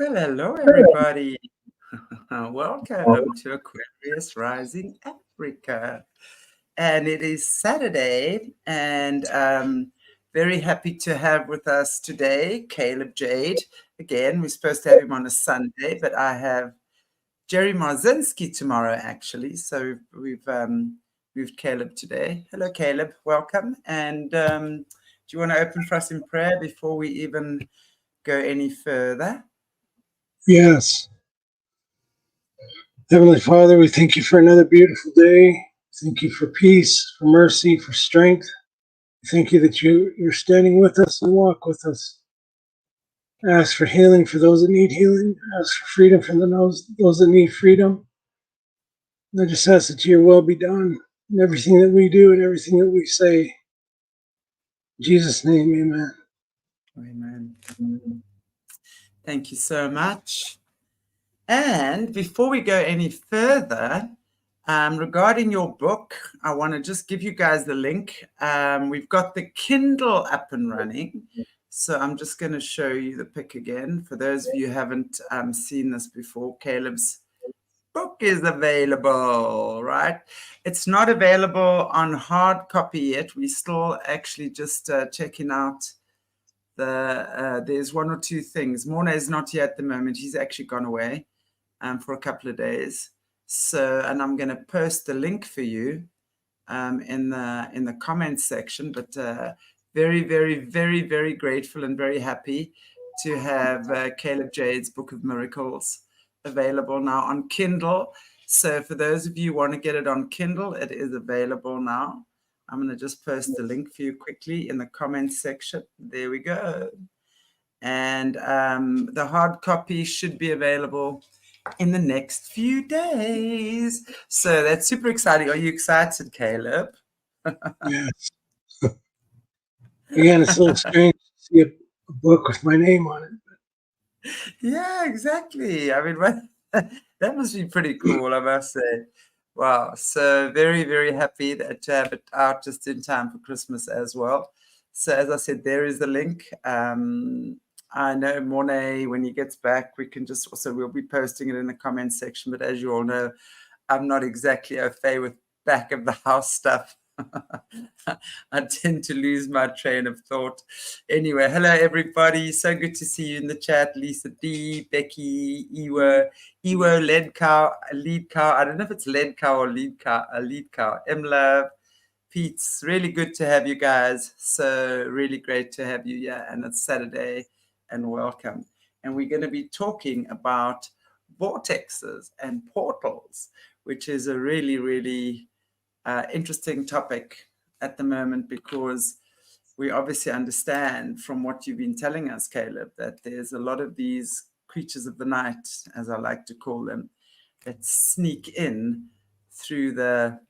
Well, hello, everybody. Welcome to Aquarius Rising Africa. And it is Saturday, and very happy to have with us today Caleb Jade. Again, we're supposed to have him on a Sunday, but I have Jerry Marzinski tomorrow, actually. So we've Caleb today. Hello, Caleb. Welcome. And do you want to open for us in prayer before we even go any further? Yes. Heavenly Father, we thank you for another beautiful day. Thank you for peace, for mercy, for strength. Thank you that you're standing with us and walk with us. I ask for healing for those that need healing. I ask for freedom for those that need freedom. And I just ask that your will be done in everything that we do and everything that we say. In Jesus' name, amen. Amen. Thank you so much. And before we go any further, regarding your book, I want to just give you guys the link. We've got the Kindle up and running. So I'm just going to show you the pic again. For those of you who haven't seen this before, Caleb's book is available, right? It's not available on hard copy yet. We're still actually just checking out there's one or two things. Morné is not here at the moment. He's actually gone away for a couple of days. So, and I'm going to post the link for you in the comments section. But very, very, very, very grateful and very happy to have Caleb Jade's Book of Miracles available now on Kindle. So for those of you who want to get it on Kindle, it is available now. I'm going to just post the link for you quickly in the comments section. There we go. And the hard copy should be available in the next few days. So that's super exciting. Are you excited, Caleb? Yes. Again, it's a little strange to see a book with my name on it. Yeah, exactly. I mean, that must be pretty cool, I must say. Wow. So very, very happy that to have it out just in time for Christmas as well. So as I said, there is the link. I know Morné, when he gets back, we can just also, we'll be posting it in the comments section. But as you all know, I'm not exactly au fait with back of the house stuff. I tend to lose my train of thought. Anyway, hello everybody. So good to see you in the chat. Lisa D, Becky, Ewo, lead cow. I don't know if it's lead cow or lead cow. Love, Pete's really good to have you guys. So really great to have you. Yeah, and it's Saturday, and welcome. And we're going to be talking about vortexes and portals, which is a really, really interesting topic at the moment, because we obviously understand from what you've been telling us, Caleb, that there's a lot of these creatures of the night, as I like to call them, that sneak in through the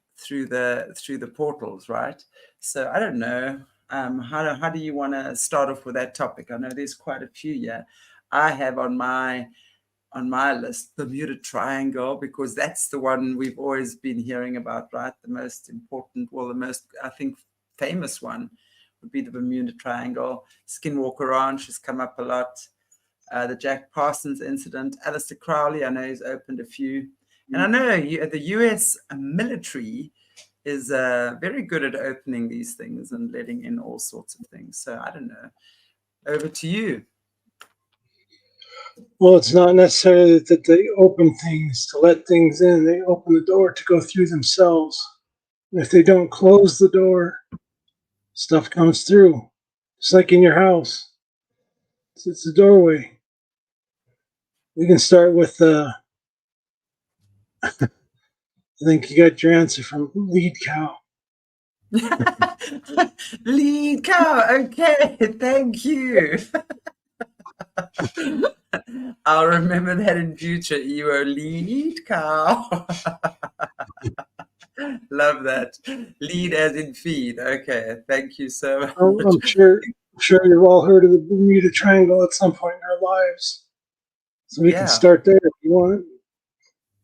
portals, right? So I don't know, how do you want to start off with that topic? I know there's quite a few. Yeah, I have on my list Bermuda Triangle, because that's the one we've always been hearing about, right? The most important, well, the most, I think, famous one would be the Bermuda Triangle. Skinwalker Ranch has come up a lot. The Jack Parsons incident. Aleister Crowley, I know he's opened a few. And I know the US military is very good at opening these things and letting in all sorts of things. So I don't know. Over to you. Well, it's not necessarily that they open things to let things in. They open the door to go through themselves. And if they don't close the door, stuff comes through. Just like in your house. It's a doorway. We can start with, I think you got your answer from lead cow. Lead cow. Okay, thank you. I'll remember that in future. You are lead cow. Love that. Lead as in feed. Okay, thank you so much. I'm sure you've all heard of the Bermuda Triangle at some point in our lives. So we can start there if you want.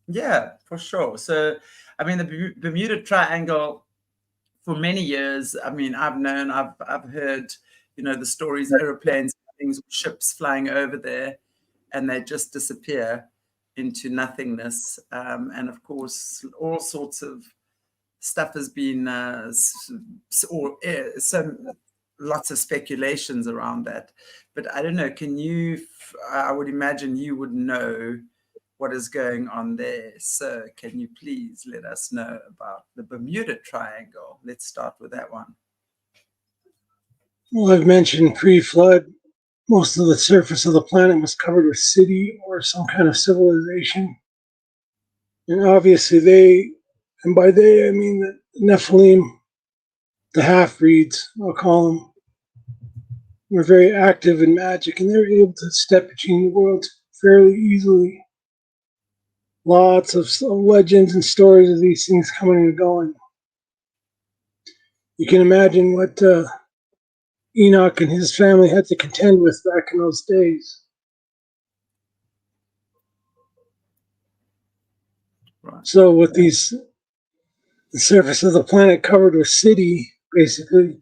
Yeah, for sure. So, I mean, the Bermuda Triangle, for many years, I mean, I've heard, the stories, airplanes, things, ships flying over there. and they just disappear into nothingness. And of course, all sorts of stuff has been, lots of speculations around that. But I don't know, can you, I would imagine you would know what is going on there. So can you please let us know about the Bermuda Triangle? Let's start with that one. Well, I've mentioned pre-flood, most of the surface of the planet was covered with city or some kind of civilization. And obviously they, and by they I mean the Nephilim, the half-breeds, I'll call them, were very active in magic, and they were able to step between the worlds fairly easily. Lots of legends and stories of these things coming and going. You can imagine what Enoch and his family had to contend with back in those days. Right. So with the surface of the planet covered with city, basically,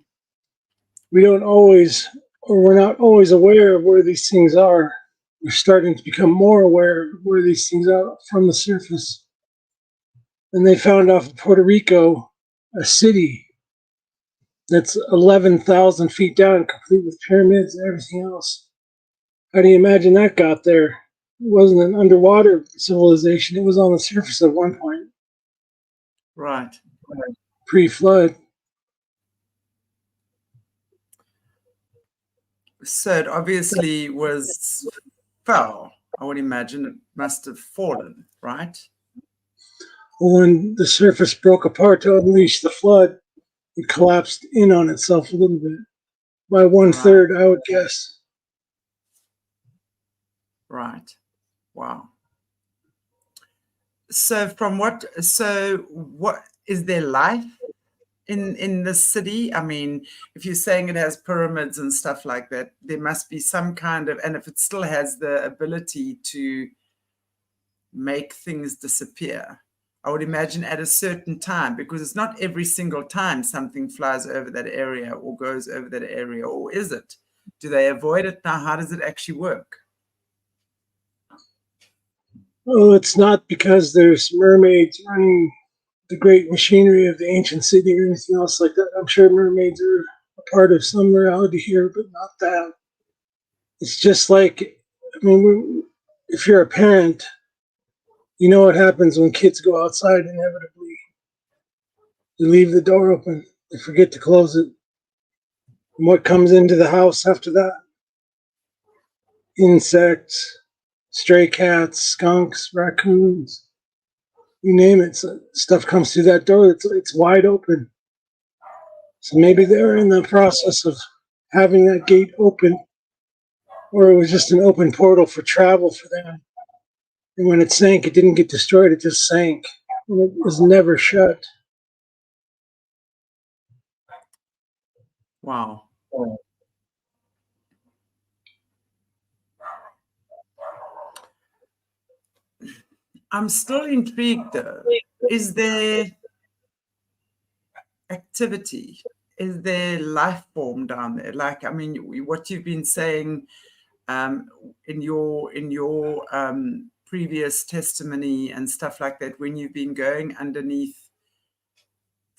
we're not always aware of where these things are. We're starting to become more aware of where these things are from the surface. And they found off of Puerto Rico a city that's 11,000 feet down, complete with pyramids and everything else. How do you imagine that got there? It wasn't an underwater civilization. It was on the surface at one point. Right. Pre-flood. So it obviously fell. I would imagine it must have fallen, right? When the surface broke apart to unleash the flood, it collapsed in on itself a little bit. By 1/3, right. I would guess. Right. Wow. So what is there life in the city? I mean, if you're saying it has pyramids and stuff like that, there must be some kind of, and if it still has the ability to make things disappear, I would imagine at a certain time, because it's not every single time something flies over that area or goes over that area, or is it? Do they avoid it now? How does it actually work? Well, it's not because there's mermaids running the great machinery of the ancient city or anything else like that. I'm sure mermaids are a part of some morality here, but not that. It's just like, I mean, if you're a parent, you know what happens when kids go outside inevitably. They leave the door open, they forget to close it. And what comes into the house after that? Insects, stray cats, skunks, raccoons, you name it. So stuff comes through that door, it's wide open. So maybe they're in the process of having that gate open, or it was just an open portal for travel for them. And when it sank, it didn't get destroyed, it just sank. And it was never shut. Wow. I'm still intrigued though. Is there activity? Is there life form down there? Like, I mean, what you've been saying in your previous testimony and stuff like that, when you've been going underneath,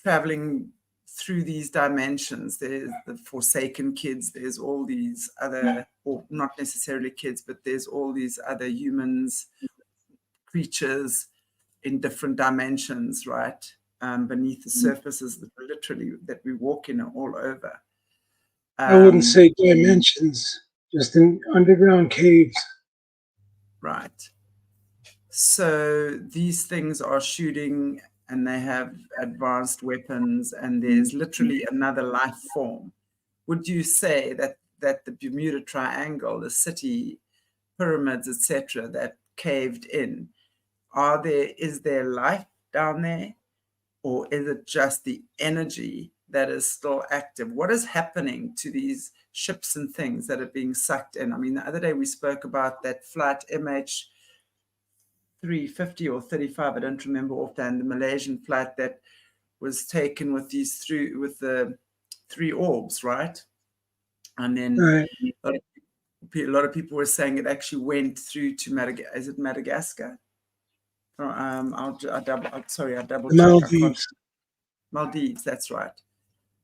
traveling through these dimensions, there's the Forsaken kids, there's all these other, or not necessarily kids, but there's all these other humans, creatures in different dimensions, right? Beneath the surfaces that literally that we walk in all over. I wouldn't say dimensions, just in underground caves. Right. So these things are shooting and they have advanced weapons, and there's literally another life form. Would you say that the Bermuda Triangle, the city, pyramids, etc., that caved in, is there life down there, or is it just the energy that is still active? What is happening to these ships and things that are being sucked in? I mean, the other day we spoke about that flight MH350 or 35, I don't remember offhand, the Malaysian flight that was taken with the three orbs, right? And then a lot of people were saying it actually went through to Madagascar. Is it Madagascar? I double The check. Maldives. Maldives, that's right.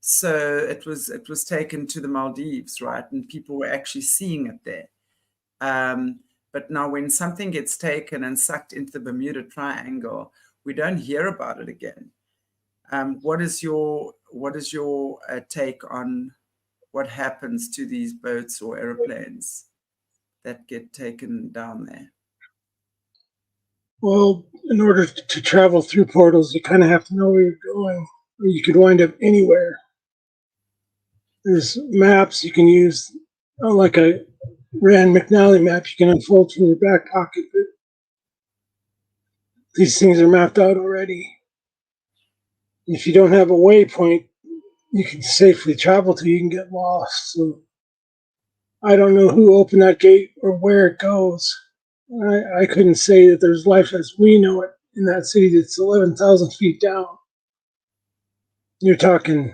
So it was taken to the Maldives, right? And people were actually seeing it there. But now when something gets taken and sucked into the Bermuda Triangle, we don't hear about it again. What is your take on what happens to these boats or airplanes that get taken down there? Well, in order to travel through portals, you kind of have to know where you're going, or you could wind up anywhere. There's maps you can use, like a Rand McNally map you can unfold from your back pocket. But these things are mapped out already. If you don't have a waypoint you can safely travel to, you can get lost. So I don't know who opened that gate or where it goes. I couldn't say that there's life as we know it in that city that's 11,000 feet down. You're talking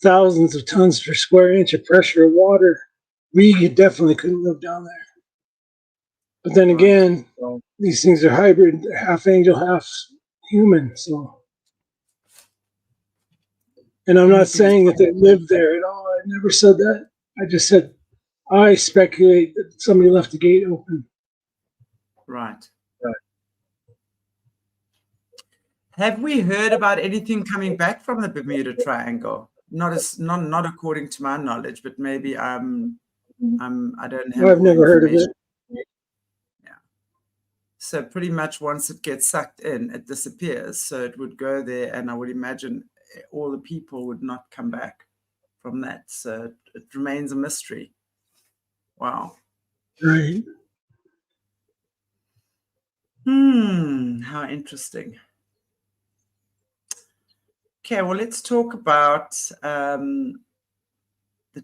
thousands of tons per square inch of pressure of water. We definitely couldn't live down there. But then again, these things are hybrid, they're half angel, half human. So, and I'm not saying that they live there at all. I never said that. I just said I speculate that somebody left the gate open. Right. Have we heard about anything coming back from the Bermuda Triangle? Not according to my knowledge, but maybe I don't have. I've never heard of it. Yeah. So pretty much once it gets sucked in, it disappears. So it would go there, and I would imagine all the people would not come back from that. So it remains a mystery. Wow. Right. How interesting. Okay, well, let's talk about the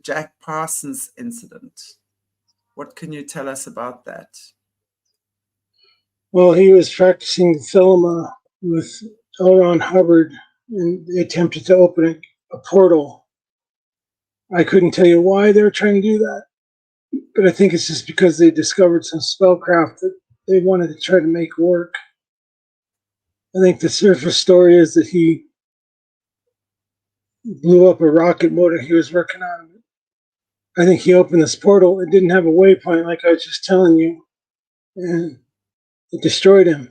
Jack Parsons incident. What can you tell us about that? Well, he was practicing Thelma with L. Ron Hubbard, and they attempted to open a portal. I couldn't tell you why they were trying to do that, but I think it's just because they discovered some spellcraft that they wanted to try to make work. I think the surface story is that he blew up a rocket motor he was working on. I think he opened this portal. It didn't have a waypoint, like I was just telling you, and it destroyed him,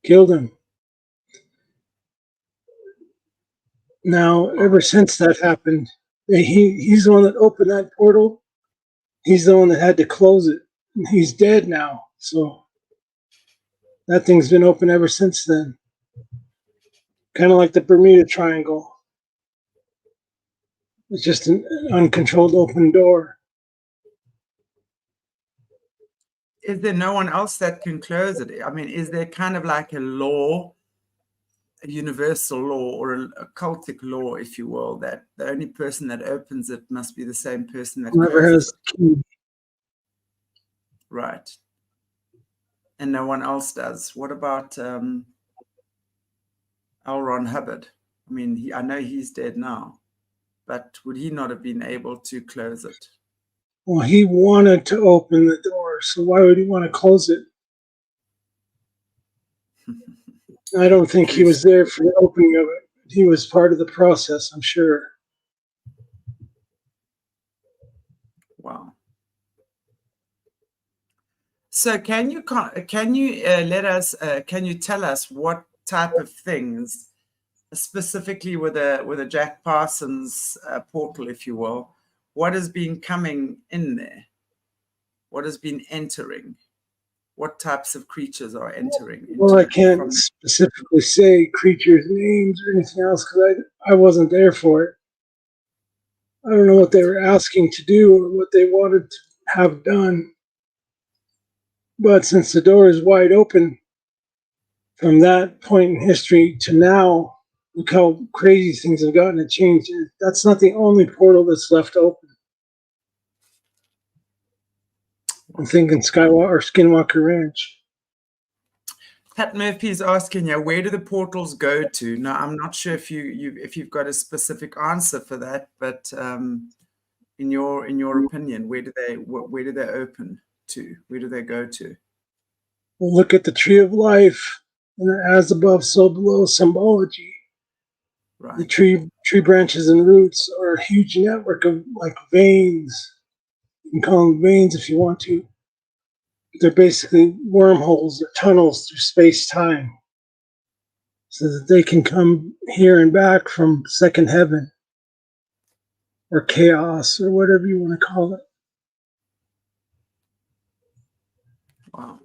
killed him. Now, ever since that happened, he's the one that opened that portal. He's the one that had to close it. He's dead now, so that thing's been open ever since then. Kind of like the Bermuda Triangle. It's just an uncontrolled open door. Is there no one else that can close it? I mean, is there kind of like a law, a universal law, or a cultic law, if you will, that the only person that opens it must be the same person that Whoever has the key. Right. And no one else does. What about L. Ron Hubbard? I mean, I know he's dead now, but would he not have been able to close it? Well, he wanted to open the door, so why would he want to close it? I don't think he was there for the opening of it. He was part of the process, I'm sure. Wow. So can you let us? Can you tell us what type of things, specifically with a Jack Parsons portal, if you will, what has been coming in there? What has been entering? What types of creatures are entering? Well, I can't specifically say creatures' names or anything else because I wasn't there for it. I don't know what they were asking to do or what they wanted to have done. But since the door is wide open from that point in history to now, look how crazy things have gotten to change. That's not the only portal that's left open. I'm thinking Skywalker or Skinwalker Ranch. Pat Murphy is asking you, where do the portals go to? Now, I'm not sure if you've got a specific answer for that, but In your opinion, where do they open to? Where do they go to? We'll look at the tree of life and the as above, so below symbology. Right. The tree branches and roots are a huge network of like veins. You can call them veins if you want to. They're basically wormholes or tunnels through space-time, so that they can come here and back from second heaven or chaos or whatever you want to call it. Wow.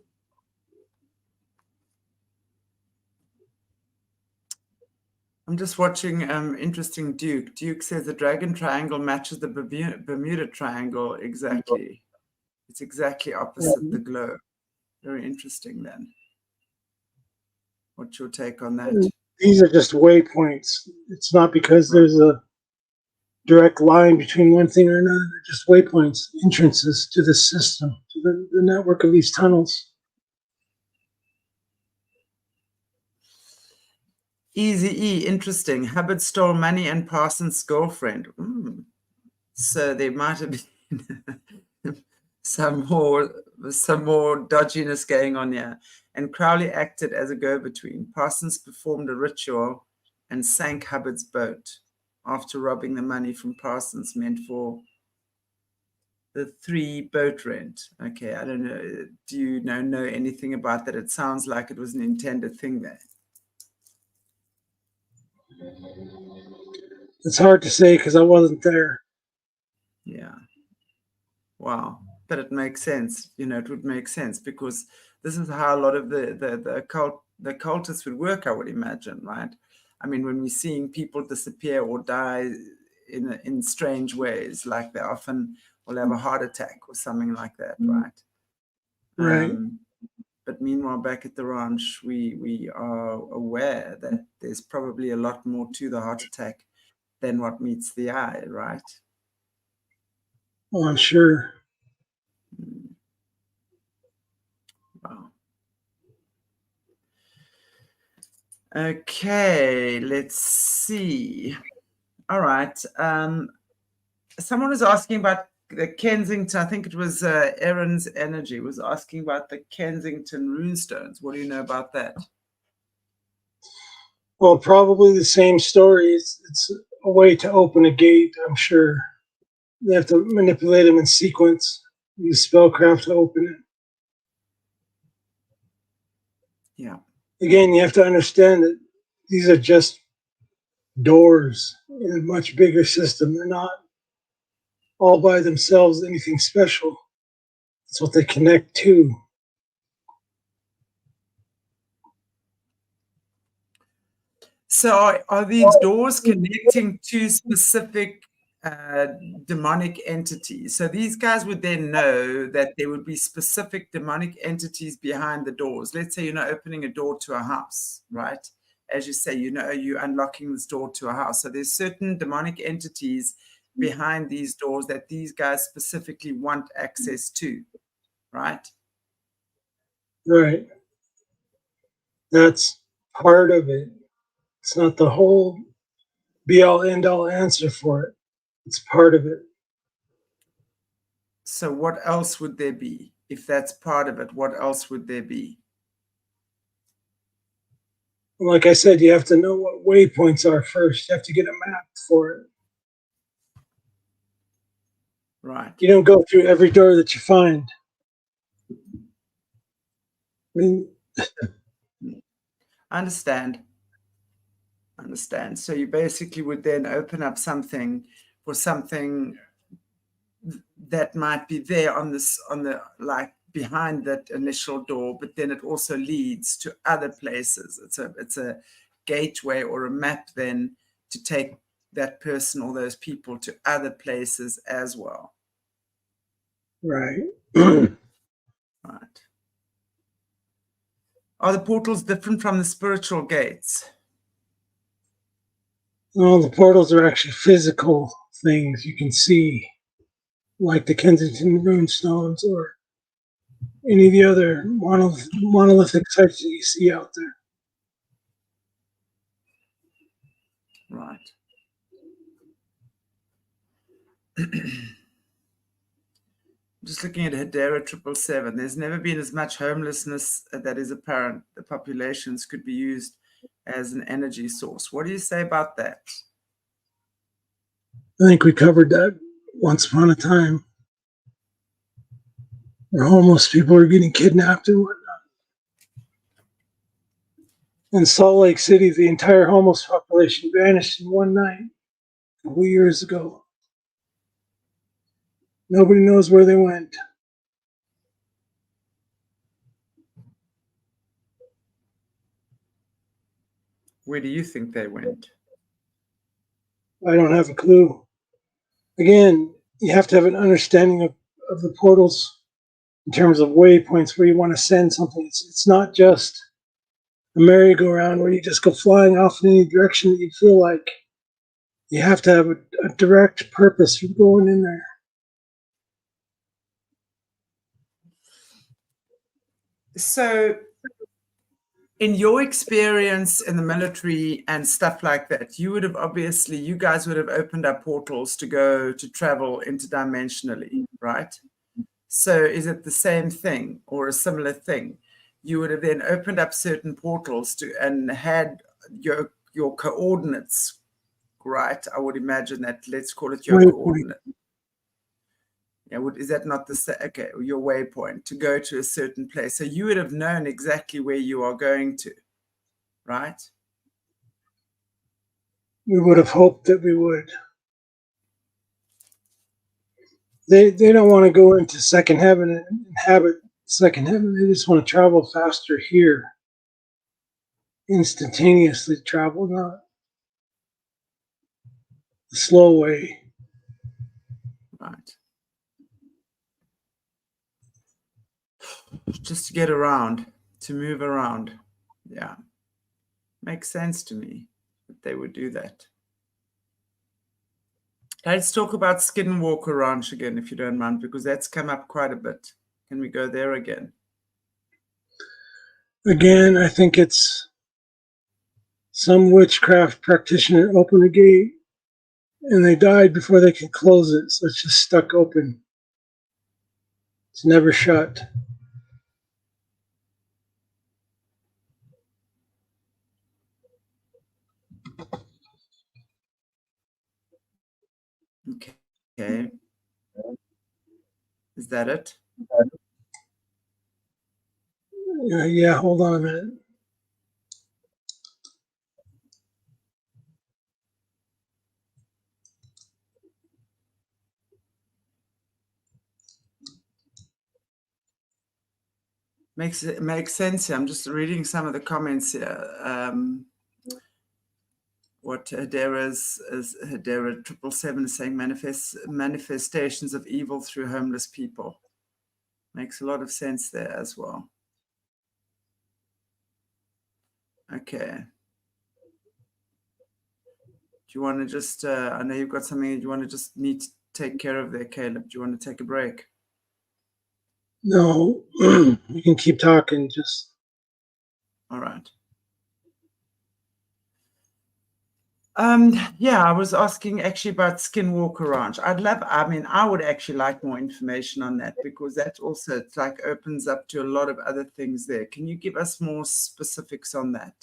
I'm just watching interesting Duke. Duke says the dragon triangle matches the Bermuda Triangle exactly. It's exactly opposite the globe. Very interesting then. What's your take on that? These are just waypoints. It's not because there's a direct line between one thing or another. They're just waypoints, entrances to the system, to the network of these tunnels. Easy E, interesting. Hubbard stole money and Parsons' girlfriend. So there might have been some more dodginess going on here. And Crowley acted as a go-between. Parsons performed a ritual and sank Hubbard's boat after robbing the money from Parsons meant for the 3 boat rent. Okay, I don't know. Do you know anything about that? It sounds like it was an intended thing there. It's hard to say because I wasn't there. Yeah. Wow. But it makes sense. It would make sense because this is how a lot of the cultists would work, I would imagine, right? I mean, when we're seeing people disappear or die in strange ways, like they often will have a heart attack or something like that, right? Right. But meanwhile, back at the ranch, we are aware that there's probably a lot more to the heart attack than what meets the eye, right? Oh, I'm sure. Wow. Okay, let's see. All right. Someone was asking about the Kensington. I think it was Aaron's Energy was asking about the Kensington runestones. What do you know about that? Well, probably the same story. It's a way to open a gate, I'm sure. They have to manipulate them in sequence, use spellcraft to open it. Yeah. Again, you have to understand that these are just doors in a much bigger system. They're not all by themselves anything special. It's what they connect to. So are these doors connecting to specific demonic entities? So these guys would then know that there would be specific demonic entities behind the doors. Let's say you're not opening a door to a house, right? As you say, you're unlocking this door to a house. So there's certain demonic entities behind these doors that these guys specifically want access to, right? Right. That's part of it. It's not the whole be all end all answer for it. It's part of it. So what else would there be? If that's part of it, what else would there be? Like I said, you have to know what waypoints are first. You have to get a map for it. Right. You don't go through every door that you find. I mean, I understand. So you basically would then open up something for something that might be there on the like behind that initial door, but then it also leads to other places. It's a gateway or a map then to take that person or those people to other places as well. right. Right. Are the portals different from the spiritual gates? Well, the portals are actually physical things you can see, like the Kensington runestones or any of the other monolithic sites that you see out there. Right. Just looking at Hedera 777, there's never been as much homelessness that is apparent. The populations could be used as an energy source. What do you say about that? I think we covered that once upon a time. Where homeless people are getting kidnapped and whatnot. In Salt Lake City, the entire homeless population vanished in one night a couple years ago. Nobody knows where they went. Where do you think they went? I don't have a clue. Again, you have to have an understanding of the portals in terms of waypoints where you want to send something. It's not just a merry-go-round where you just go flying off in any direction that you feel like. You have to have a direct purpose for going in there. So, in your experience in the military and stuff like that, you would have obviously, you guys would have opened up portals to go to travel interdimensionally, right? So is it the same thing or a similar thing? You would have then opened up certain portals to and had your coordinates, right? I would imagine that, let's call it your coordinate. Yeah, is that not the okay? Your waypoint to go to a certain place. So you would have known exactly where you are going to, right? We would have hoped that we would. They don't want to go into second heaven and inhabit second heaven. They just want to travel faster here. Instantaneously travel, not the slow way. Right. Just to get around, to move around. Yeah. Makes sense to me that they would do that. Let's talk about Skinwalker Ranch again, if you don't mind, because that's come up quite a bit. Can we go there again? Again, I think it's some witchcraft practitioner opened the gate and they died before they could close it, so it's just stuck open. It's never shut. Okay. Is that it? Yeah, hold on a minute. Makes sense here. I'm just reading some of the comments here. What Hedera 777 is saying, manifestations of evil through homeless people. Makes a lot of sense there as well. Okay. Do you want to just, I know you've got something, do you want to just take care of there, Caleb? Do you want to take a break? No, you can keep talking, just. All right. Yeah, I was asking actually about Skinwalker Ranch. I would actually like more information on that, because that also, it's like opens up to a lot of other things there. Can you give us more specifics on that?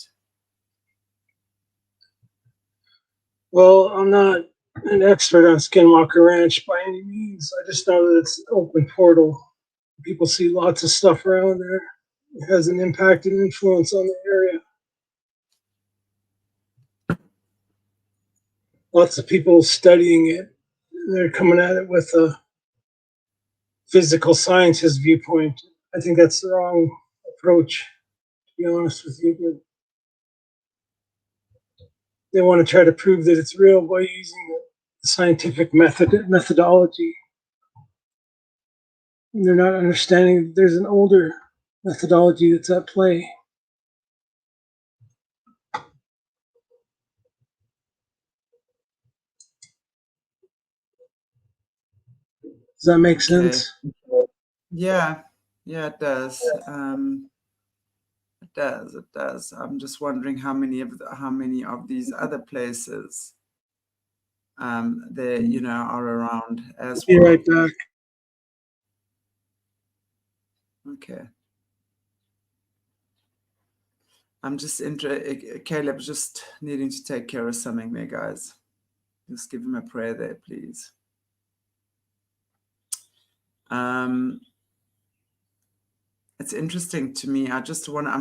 Well, I'm not an expert on Skinwalker Ranch by any means. I just know that it's an open portal. People see lots of stuff around there. It has an impact and influence on the area. Lots of people studying it. They're coming at it with a physical scientist viewpoint. I think that's the wrong approach, to be honest with you. But they want to try to prove that it's real by using the scientific methodology. And they're not understanding that there's an older methodology that's at play. Does that make sense? Yeah, it does. It does. I'm just wondering how many of these other places there, are around as well. Be right back. Okay. I'm just Caleb just needing to take care of something there, guys. Just give him a prayer there, please. It's interesting to me. I'm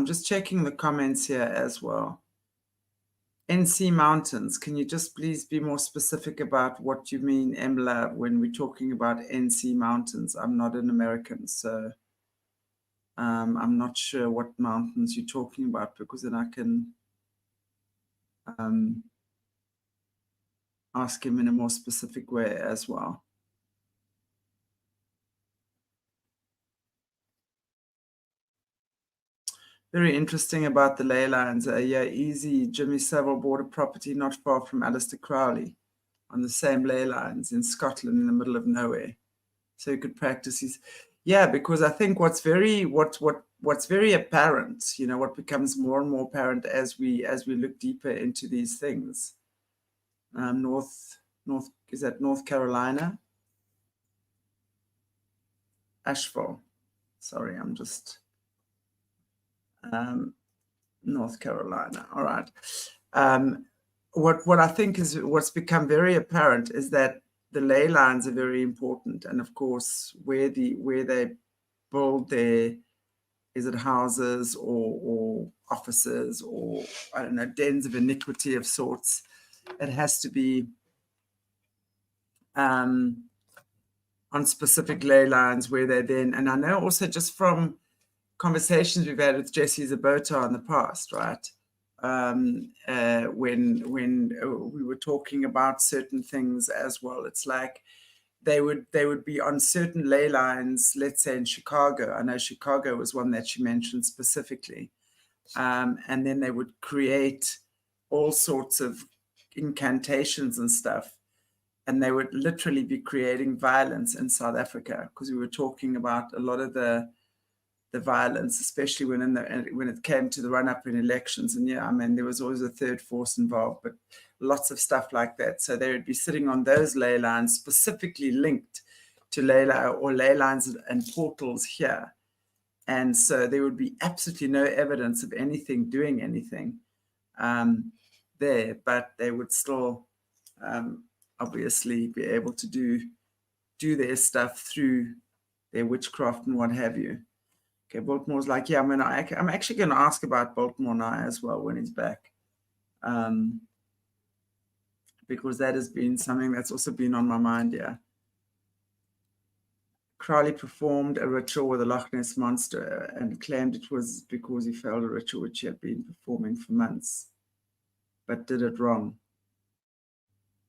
just checking the comments here as well. NC Mountains, can you just please be more specific about what you mean, Emla, when we're talking about NC Mountains? I'm not an American, so I'm not sure what mountains you're talking about, because then I can ask him in a more specific way as well. Very interesting about the ley lines. Yeah, easy. Jimmy Savile bought a property not far from Alistair Crowley on the same ley lines in Scotland in the middle of nowhere. So you could practice his... Yeah, because I think what's very apparent, you know, what becomes more and more apparent as we look deeper into these things. Is that North Carolina? Asheville. Sorry, I'm just... North Carolina. All right. What I think is what's become very apparent is that the ley lines are very important, and of course where they build their, is it houses or offices or I don't know, dens of iniquity of sorts, it has to be on specific ley lines where they then, and I know also just from conversations we've had with Jesse Zabota in the past, right? When we were talking about certain things as well, it's like they would be on certain ley lines, let's say in Chicago. I know Chicago was one that she mentioned specifically. And then they would create all sorts of incantations and stuff. And they would literally be creating violence in South Africa, because we were talking about a lot of the violence, especially when it came to the run-up in elections. And yeah, I mean, there was always a third force involved, but lots of stuff like that. So they would be sitting on those ley lines specifically linked to ley lines and portals here. And so there would be absolutely no evidence of anything doing anything there, but they would still obviously be able to do their stuff through their witchcraft and what have you. Okay, Baltimore's like, yeah, I'm actually going to ask about Baltimore now as well when he's back, because that has been something that's also been on my mind. Yeah. Crowley performed a ritual with a Loch Ness monster and claimed it was because he failed a ritual which he had been performing for months, but did it wrong.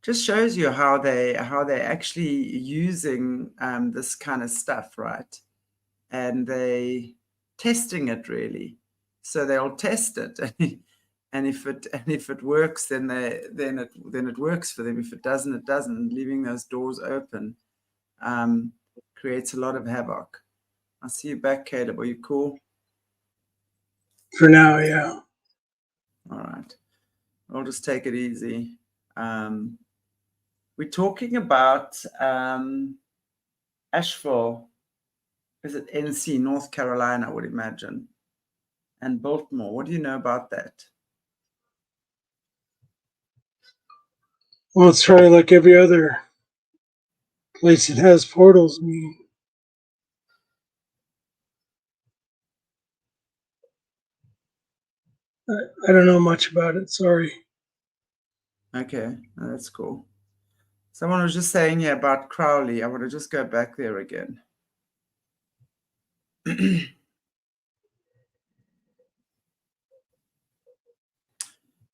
Just shows you how they're actually using this kind of stuff, right? And they testing it really. So they'll test it, and if it works, then it works for them. If it doesn't, it doesn't. Leaving those doors open creates a lot of havoc. I'll see you back, Caleb. Are you cool? For now, yeah. All right. I'll just take it easy. We're talking about Asheville. Is it NC, North Carolina, I would imagine. And Baltimore. What do you know about that? Well, it's probably like every other place that has portals. I mean, I don't know much about it. Sorry. Okay, that's cool. Someone was just saying here about Crowley. I want to just go back there again.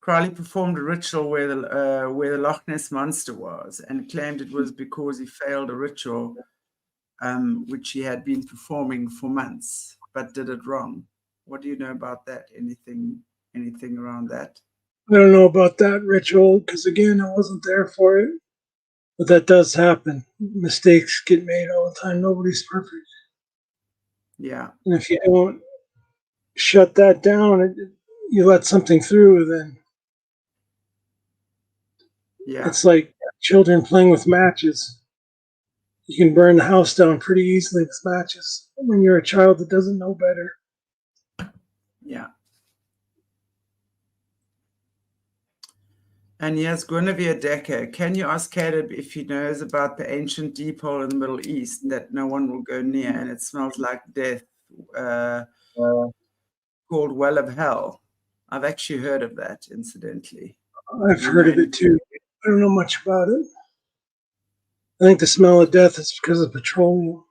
Crowley performed a ritual where the Loch Ness monster was, and claimed it was because he failed a ritual which he had been performing for months, but did it wrong. What do you know about that? Anything around that? I don't know about that ritual because, again, I wasn't there for it. But that does happen. Mistakes get made all the time. Nobody's perfect. Yeah. And if you don't shut that down, you let something through, then yeah, it's like children playing with matches. You can burn the house down pretty easily with matches when you're a child that doesn't know better. Yeah. And yes, Guinevere Decker, can you ask Caleb if he knows about the ancient deep hole in the Middle East that no one will go near and it smells like death, called Well of Hell? I've actually heard of that, incidentally. I've heard of it too. I don't know much about it. I think the smell of death is because of petroleum.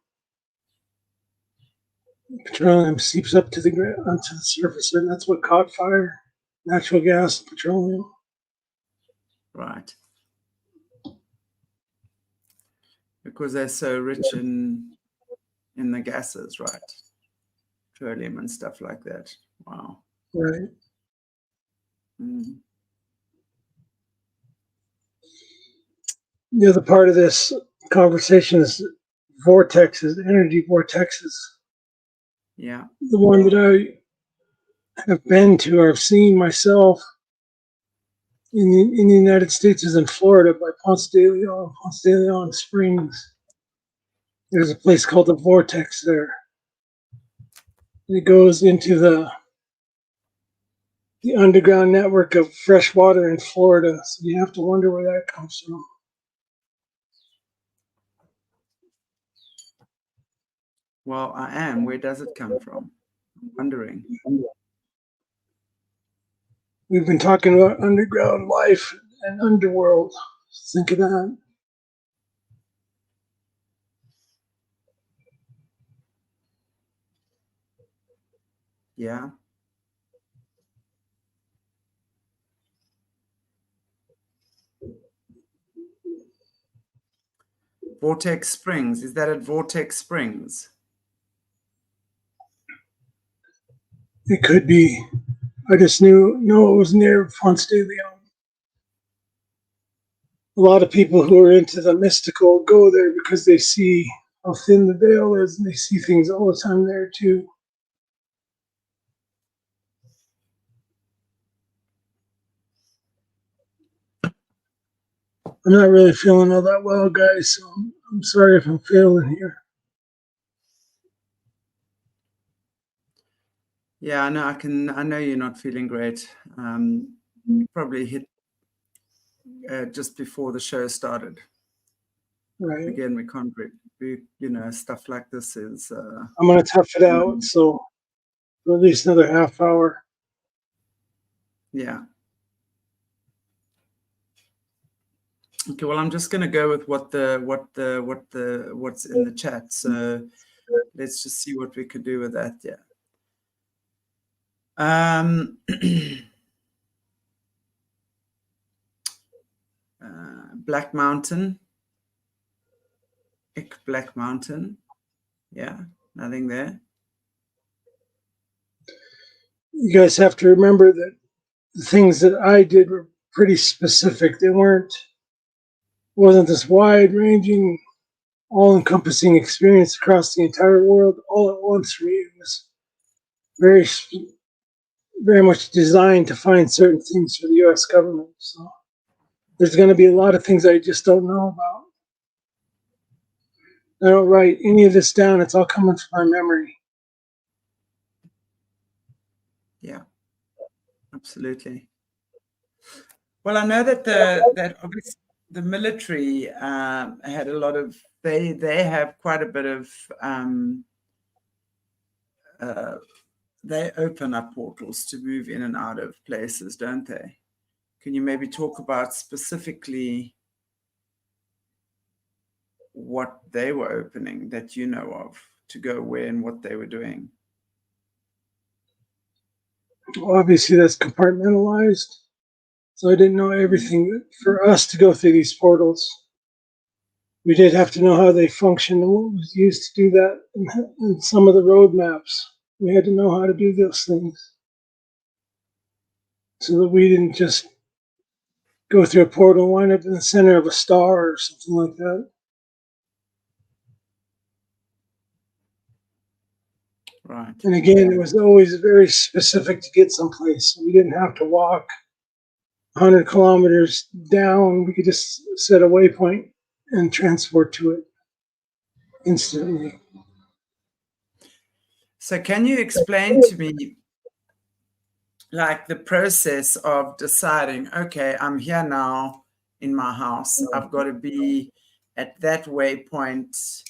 Petroleum seeps up to onto the surface, and that's what caught fire. Natural gas, petroleum. Right. Because they're so rich in the gases, right? Petroleum and stuff like that. Wow. Right. Mm. The other part of this conversation is vortexes, energy vortexes. Yeah. The one that I have been to or have seen myself in the United States is in Florida by Ponce de Leon Springs. There's a place called the Vortex there. It goes into the underground network of fresh water in Florida. So you have to wonder where that comes from. Well, I am. Where does it come from? I'm wondering. We've been talking about underground life and underworld. Think of that. Yeah. Vortex Springs. Is that at Vortex Springs? It could be. I just know it was near Ponce de Leon. A lot of people who are into the mystical go there because they see how thin the veil is and they see things all the time there too. I'm not really feeling all that well, guys, so I'm sorry if I'm failing here. Yeah, I know. I know you're not feeling great. Probably hit just before the show started. Right. Again, we can't stuff like this is. I'm gonna tough it out, so for at least another half hour. Yeah. Okay. Well, I'm just going to go with what's in the chat. So let's just see what we could do with that. Yeah. Black Mountain. Black Mountain. Yeah. Nothing there. You guys have to remember that the things that I did were pretty specific. They wasn't this wide-ranging, all-encompassing experience across the entire world all at once for me. It was very, very much designed to find certain things for the U.S. government. So there's going to be a lot of things I just don't know about. I don't write any of this down. It's all coming from my memory. Yeah, absolutely. Well, I know that obviously the military had a lot of. They have quite a bit of. They open up portals to move in and out of places, don't they? Can you maybe talk about specifically what they were opening that you know of to go where and what they were doing? Well, obviously, that's compartmentalized. So I didn't know everything. For us to go through these portals, we did have to know how they function and what was used to do that, and some of the roadmaps. We had to know how to do those things so that we didn't just go through a portal and wind up in the center of a star or something like that. Right. And again, it was always very specific to get someplace. We didn't have to walk 100 kilometers down. We could just set a waypoint and transport to it. instantly. So can you explain to me, like, the process of deciding, okay, I'm here now in my house. I've got to be at that waypoint.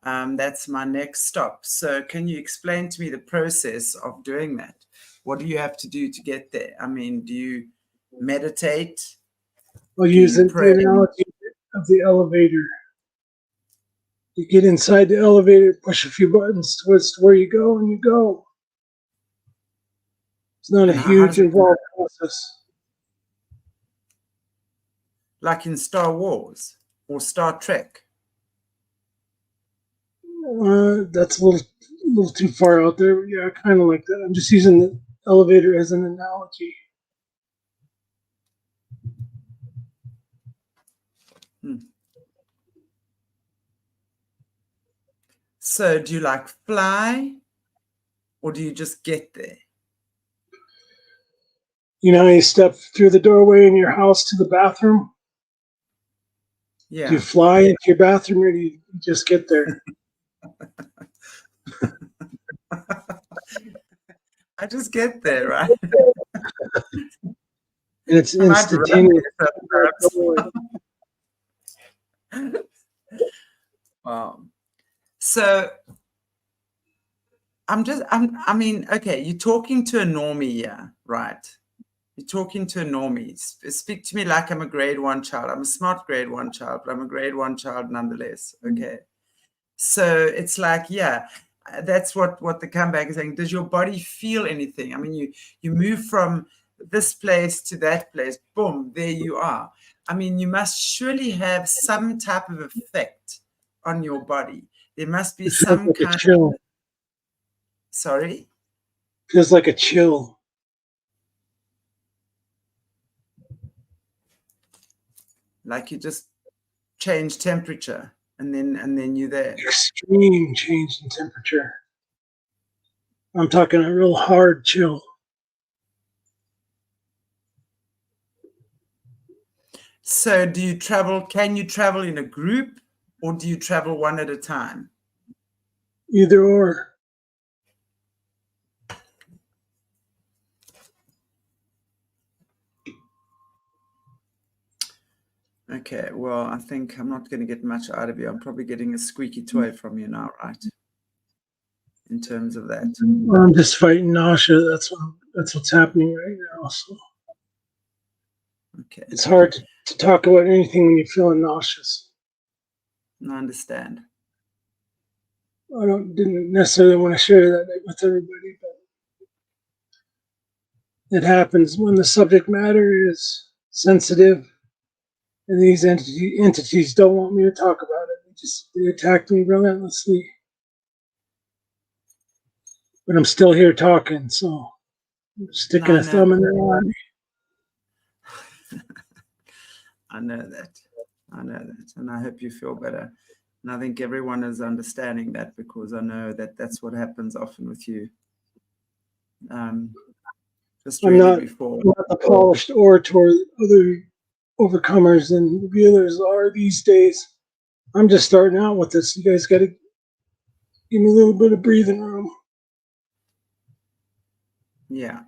That's my next stop. So can you explain to me the process of doing that? What do you have to do to get there? I mean, do you meditate? I'll Do use you the pray? analogy of the elevator. You get inside the elevator, push a few buttons towards where you go, and you go. It's not a And how huge does it, involved process. like in Star Wars or Star Trek? That's a little too far out there. Yeah, kind of like that. I'm just using the elevator as an analogy. So do you like fly, or do you just get there? You know, you step through the doorway in your house to the bathroom. Yeah. Do you fly into your bathroom, or do you just get there? I just get there, right? And it's I might run instantaneous. there perhaps. Wow. So I mean, okay, you're talking to a normie here, right? You're talking to a normie. Speak to me like I'm a grade 1 child. I'm a smart grade 1 child, but I'm a grade 1 child nonetheless. Okay. So it's like, yeah, that's what the comeback is saying. Does your body feel anything? I mean, you move from this place to that place, boom, there you are. I mean, you must surely have some type of effect on your body. There must be It feels some like a kind chill. of, sorry? Feels like a chill. Like you just change temperature and then you're there. Extreme change in temperature. I'm talking a real hard chill. So do you travel, can you travel in a group, or do you travel one at a time? Either or. Okay, well, I think I'm not going to get much out of you. I'm probably getting a squeaky toy from you now, right? In terms of that. I'm just fighting nausea. That's what's happening right now. So Okay. it's hard to talk about anything when you're feeling nauseous. I understand. I didn't necessarily want to share that with everybody, but it happens when the subject matter is sensitive, and these entities don't want me to talk about it. They attack me relentlessly, but I'm still here talking, so I'm sticking a thumb in their eye. I know that. I know that, and I hope you feel better. And I think everyone is understanding that, because I know that that's what happens often with you. Just I'm really not the polished orator that other overcomers and revealers are these days. I'm just starting out with this. You guys got to give me a little bit of breathing room. Yeah.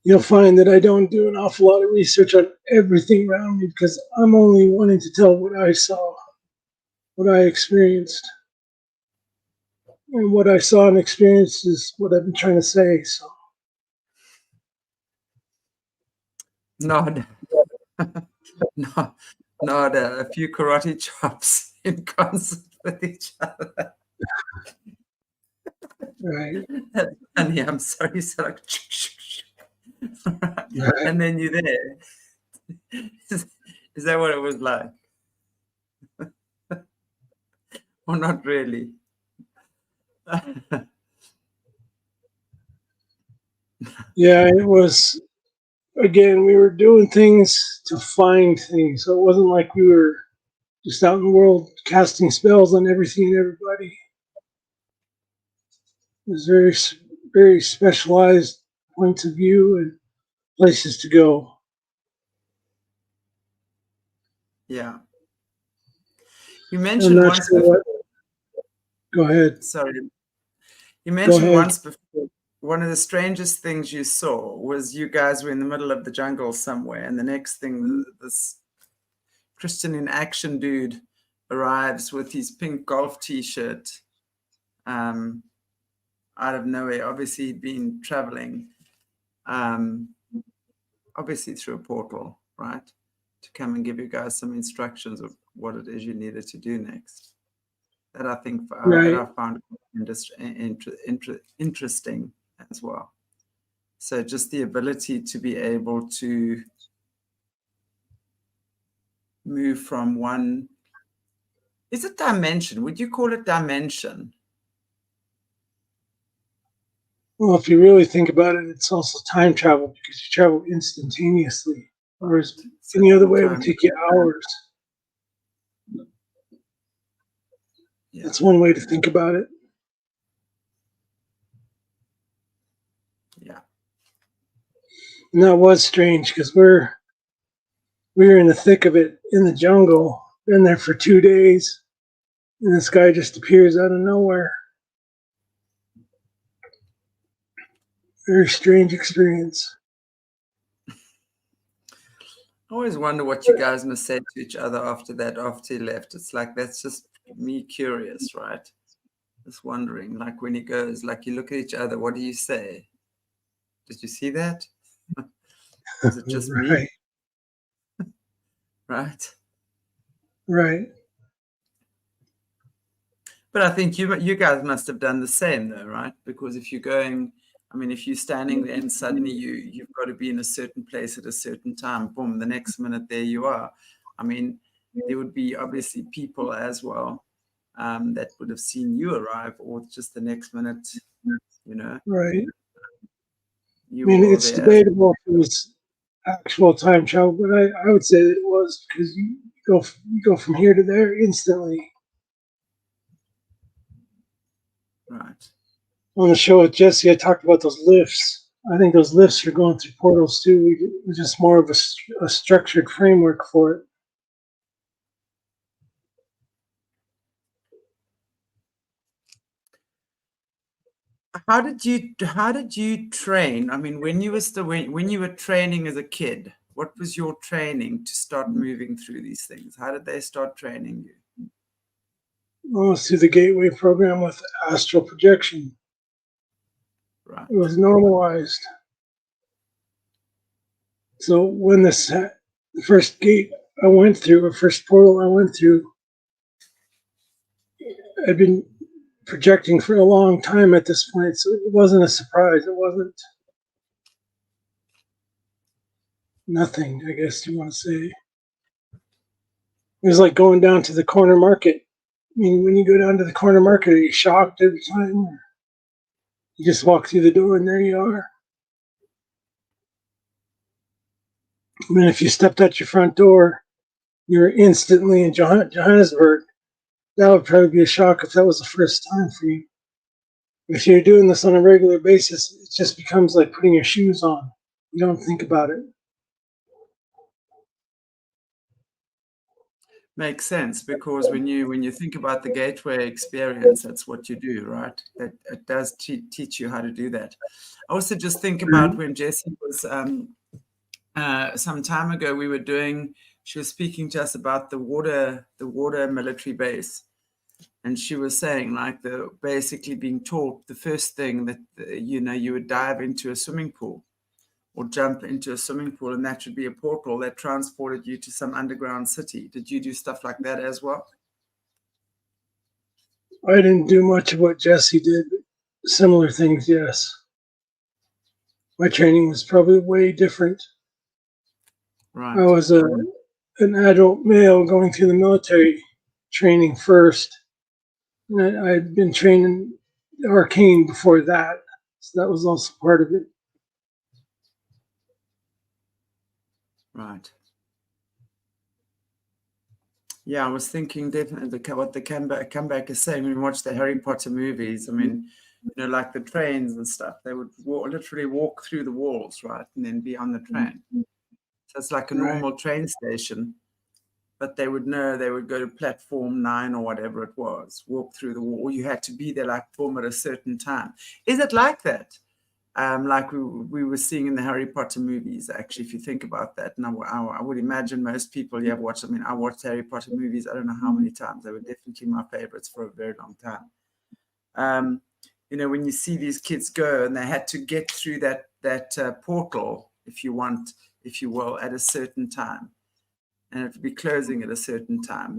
You'll find that I don't do an awful lot of research on everything around me, because I'm only wanting to tell what I saw, what I experienced. And what I saw and experienced is what I've been trying to say. So Nod. Nod a few karate chops in concert with each other. right. Honey, I'm sorry. So like, Right. and then you're there. Is that what it was like? Or not really? Yeah, it was. Again, we were doing things to find things, so it wasn't like we were just out in the world casting spells on everything and everybody. It was very, very specialized points of view and places to go. Yeah. You I'm mentioned not once sure before. what. Go ahead. Sorry. You Go mentioned ahead. once before one of the strangest things you saw was you guys were in the middle of the jungle somewhere, and the next thing, this Christian in action dude arrives with his pink golf t-shirt out of nowhere. Obviously, he'd been traveling, obviously through a portal, right, to come and give you guys some instructions of what it is you needed to do next. That I think that I found interesting as well. So just the ability to be able to move from one, is it dimension? Would you call it dimension? Well, if you really think about it, it's also time travel because you travel instantaneously. Whereas any other way would take you hours. Yeah. That's one way to think about it. Yeah. And that was strange because we were in the thick of it in the jungle, been there for 2 days, and this guy just appears out of nowhere. Very strange experience. I always wonder what you guys must say to each other after that, after he left. It's like, that's just me curious, right? Just wondering, like when he goes, like you look at each other, what do you say? Did you see that? Was it just me? Right. Right. But I think you guys must have done the same though, right? Because if you're going, I mean, if you're standing there and suddenly you've got to be in a certain place at a certain time, boom, the next minute there you are. I mean, there would be obviously people as well that would have seen you arrive, or just the next minute, you know. Right. I mean, it's debatable if it was actual time travel, but I would say that it was because you go from here to there instantly. Right. On the show with Jesse, I talked about those lifts. I think those lifts are going through portals too. It was just more of a structured framework for it. How did you train? I mean, when you were training as a kid, what was your training to start moving through these things? How did they start training you? Well, through the Gateway program with astral projection. Right. It was normalized. So when the first gate I went through, or first portal I went through, I'd been projecting for a long time at this point, so it wasn't a surprise. It wasn't nothing, I guess you want to say. It was like going down to the corner market. I mean, when you go down to the corner market, are you shocked every time? Or you just walk through the door and there you are. I mean, if you stepped out your front door, you're instantly in Johannesburg. That would probably be a shock if that was the first time for you. If you're doing this on a regular basis, it just becomes like putting your shoes on. You don't think about it. Makes sense, because when you think about the gateway experience, that's what you do, right? That it does teach you how to do that. I also just think about when Jessie was some time ago, she was speaking to us about the water military base. And she was saying, like, basically being taught the first thing that, you would dive into a swimming pool or jump into a swimming pool, and that should be a portal that transported you to some underground city. Did you do stuff like that as well? I didn't do much of what Jesse did. Similar things, yes. My training was probably way different. Right. I was an adult male going through the military training first. I'd been training arcane before that, so that was also part of it. Right. Yeah, I was thinking definitely what the comeback is saying when we watch the Harry Potter movies. I mean, like the trains and stuff, they would literally walk through the walls, right, and then be on the train. So it's like a normal train station, but they would know they would go to platform 9 or whatever it was, walk through the wall, or you had to be there like boom at a certain time. Is it like that? Like we were seeing in the Harry Potter movies, actually, if you think about that. And I would imagine most people you have watched, I mean, I watched Harry Potter movies, I don't know how many times. They were definitely my favorites for a very long time. You know, when you see these kids go and they had to get through that portal, if you will, at a certain time, and it would be closing at a certain time.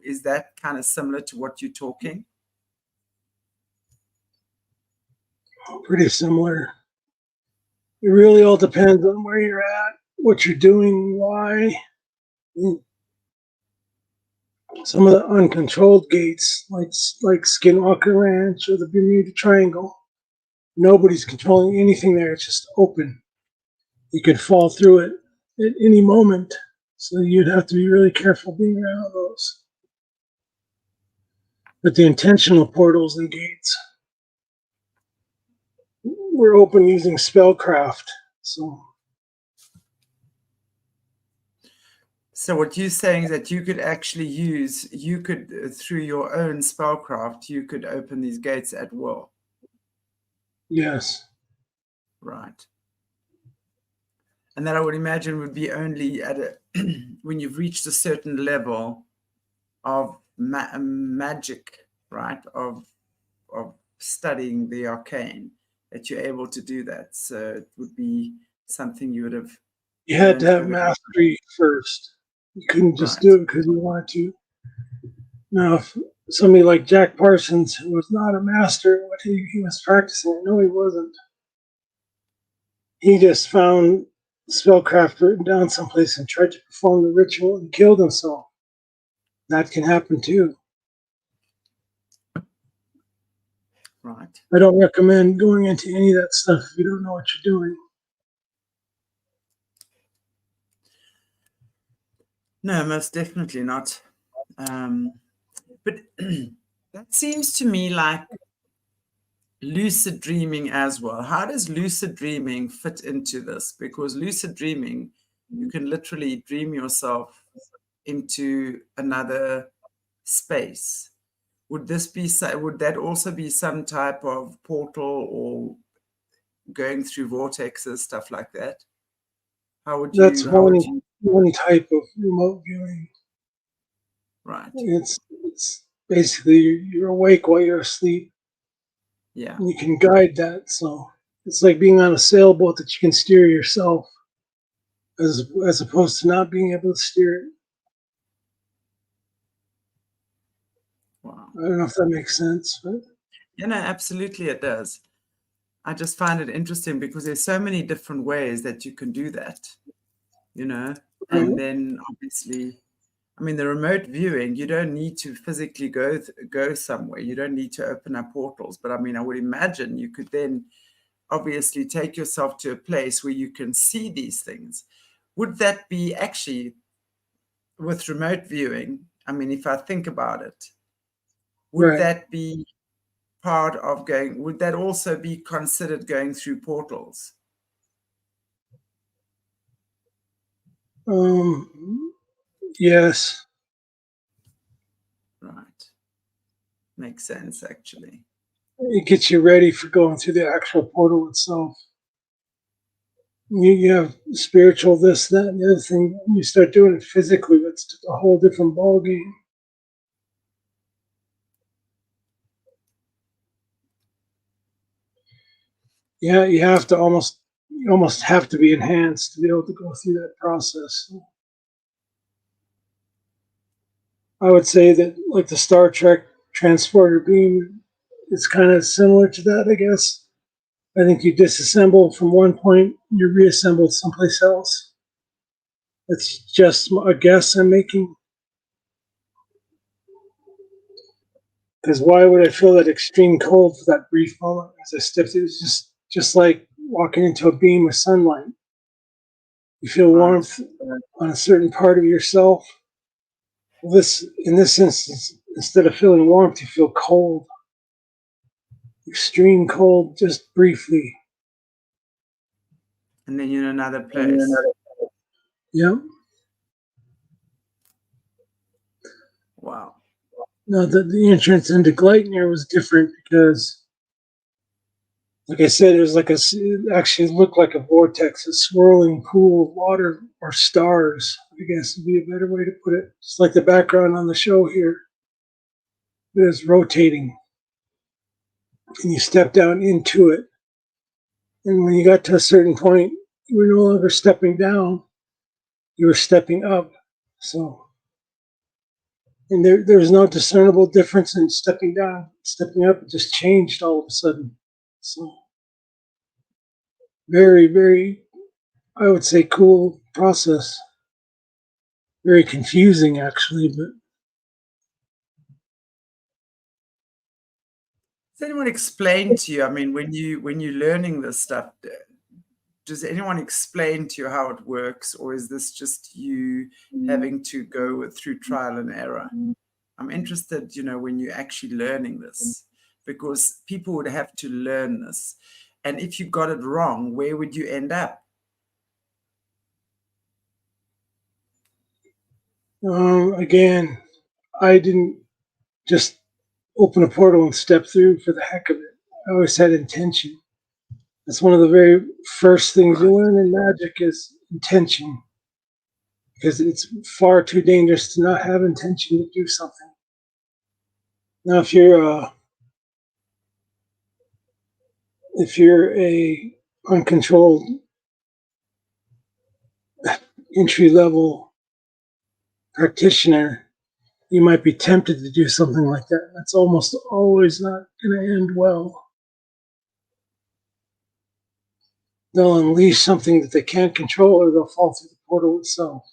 Is that kind of similar to what you're talking? Pretty similar. It really all depends on where you're at, what you're doing, why. Some of the uncontrolled gates, like Skinwalker Ranch or the Bermuda Triangle, nobody's controlling anything there. It's just open. You could fall through it at any moment. So you'd have to be really careful being around those. But the intentional portals and gates were open using spellcraft. So what you're saying is that you could actually through your own spellcraft, you could open these gates at will. Yes. Right. And that I would imagine would be only at when you've reached a certain level of magic, right? Of studying the arcane, that you're able to do that. So it would be something you would have. You had to have mastery first. You couldn't just do it because you wanted to. Now, if somebody like Jack Parsons, who was not a master, what he was practicing, no, he wasn't. He just found spellcraft written down someplace and tried to perform the ritual and killed himself. That can happen too. Right. I don't recommend going into any of that stuff if you don't know what you're doing. No, most definitely not. But that seems to me like lucid dreaming as well. How does lucid dreaming fit into this? Because lucid dreaming, you can literally dream yourself into another space. Would that also be some type of portal or going through vortexes, stuff like that? That's one type of remote viewing. Right. It's basically you're awake while you're asleep. Yeah. And you can guide that. So it's like being on a sailboat that you can steer yourself, as opposed to not being able to steer it. Wow. I don't know if that makes sense, but yeah, no, absolutely it does. I just find it interesting because there's so many different ways that you can do that, you know. And then obviously, I mean, the remote viewing, you don't need to physically go somewhere. You don't need to open up portals. But I mean, I would imagine you could then obviously take yourself to a place where you can see these things. Would that be actually with remote viewing? I mean, if I think about it, would that be part of would that also be considered going through portals? Yes. Right. Makes sense, actually. It gets you ready for going through the actual portal itself. You have spiritual this, that, and the other thing. When you start doing it physically, that's a whole different ballgame. Yeah, you almost have to be enhanced to be able to go through that process. I would say that, like the Star Trek transporter beam, it's kind of similar to that, I guess. I think you disassemble from one point, you're reassembled someplace else. It's just a guess I'm making. Because why would I feel that extreme cold for that brief moment as I stepped? It was just like walking into a beam of sunlight. You feel warmth on a certain part of yourself. In this instance, instead of feeling warmth, you feel cold. Extreme cold, just briefly. And then you're in another place. Yeah. Wow. Now, the entrance into Gleitner was different because, like I said, it was like it actually looked like a vortex, a swirling pool of water or stars, I guess would be a better way to put it. It's like the background on the show here. It was rotating, and you step down into it. And when you got to a certain point, you were no longer stepping down, you were stepping up. So, and there was no discernible difference in stepping down, stepping up. It just changed all of a sudden. So, very, very, I would say, cool process. Very confusing, actually, but Does anyone explain to you? I mean, when you're learning this stuff, does anyone explain to you how it works, or is this just you having to go through trial and error? I'm interested, when you're actually learning this, because people would have to learn this. And if you got it wrong, where would you end up? again, I didn't just open a portal and step through for the heck of it. I always had intention. That's one of the very first things you learn in magic is intention, because it's far too dangerous to not have intention to do something. Now, if you're a uncontrolled entry level practitioner, you might be tempted to do something like that. That's almost always not going to end well. They'll unleash something that they can't control, or they'll fall through the portal itself.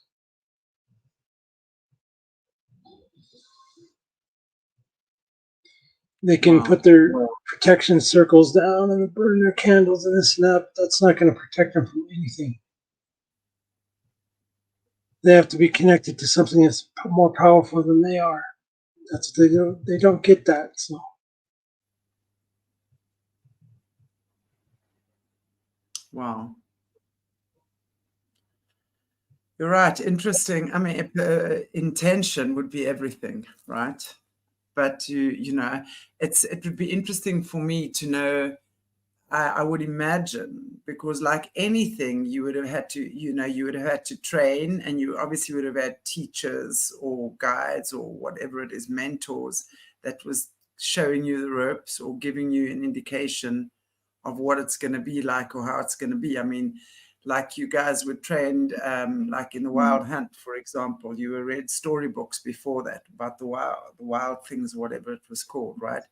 They can put their protection circles down and burn their candles and this and that. But that's not going to protect them from anything. They have to be connected to something that's more powerful than they are. That's what they do. They don't get that. So. Wow. You're right. Interesting. I mean, intention would be everything, right? But it would be interesting for me to know. I would imagine, because like anything, you would have had to, you would have had to train, and you obviously would have had teachers or guides or whatever it is, mentors that was showing you the ropes or giving you an indication of what it's going to be like or how it's going to be. I mean, like you guys were trained, like in the Wild Hunt, for example, you were read storybooks before that about the wild things, whatever it was called, right?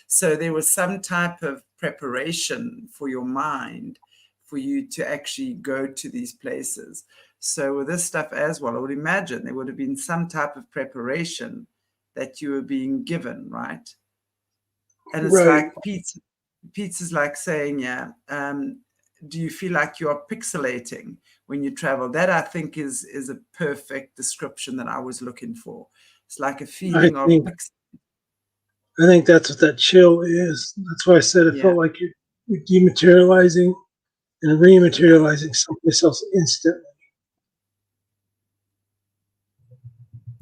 So there was some type of preparation for your mind for you to actually go to these places. So with this stuff as well, I would imagine there would have been some type of preparation that you were being given, right? And it's like Pete's like saying, yeah, do you feel like you are pixelating when you travel? That I think is a perfect description that I was looking for. It's like a feeling of I think that's what that chill is. That's why I said it felt like you're dematerializing and rematerializing someplace else instantly.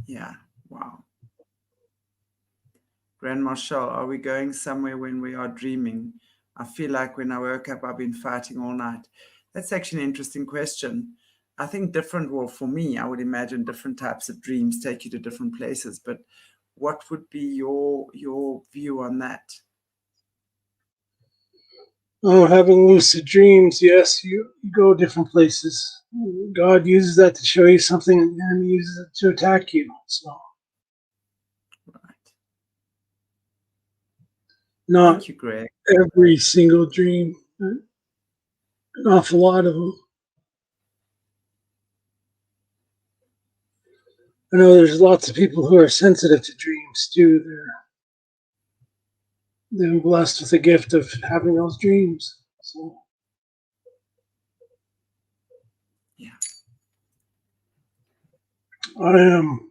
Yeah. Wow. Grand Marshal, are we going somewhere when we are dreaming? I feel like when I woke up, I've been fighting all night. That's actually an interesting question. I think for me, I would imagine different types of dreams take you to different places. But what would be your view on that? Oh, having lucid dreams, yes, you go different places. God uses that to show you something, and the enemy uses it to attack you. So, not Thank you, Greg. Every single dream, an awful lot of them. I know there's lots of people who are sensitive to dreams too. They've been blessed with the gift of having those dreams. So. Yeah. I am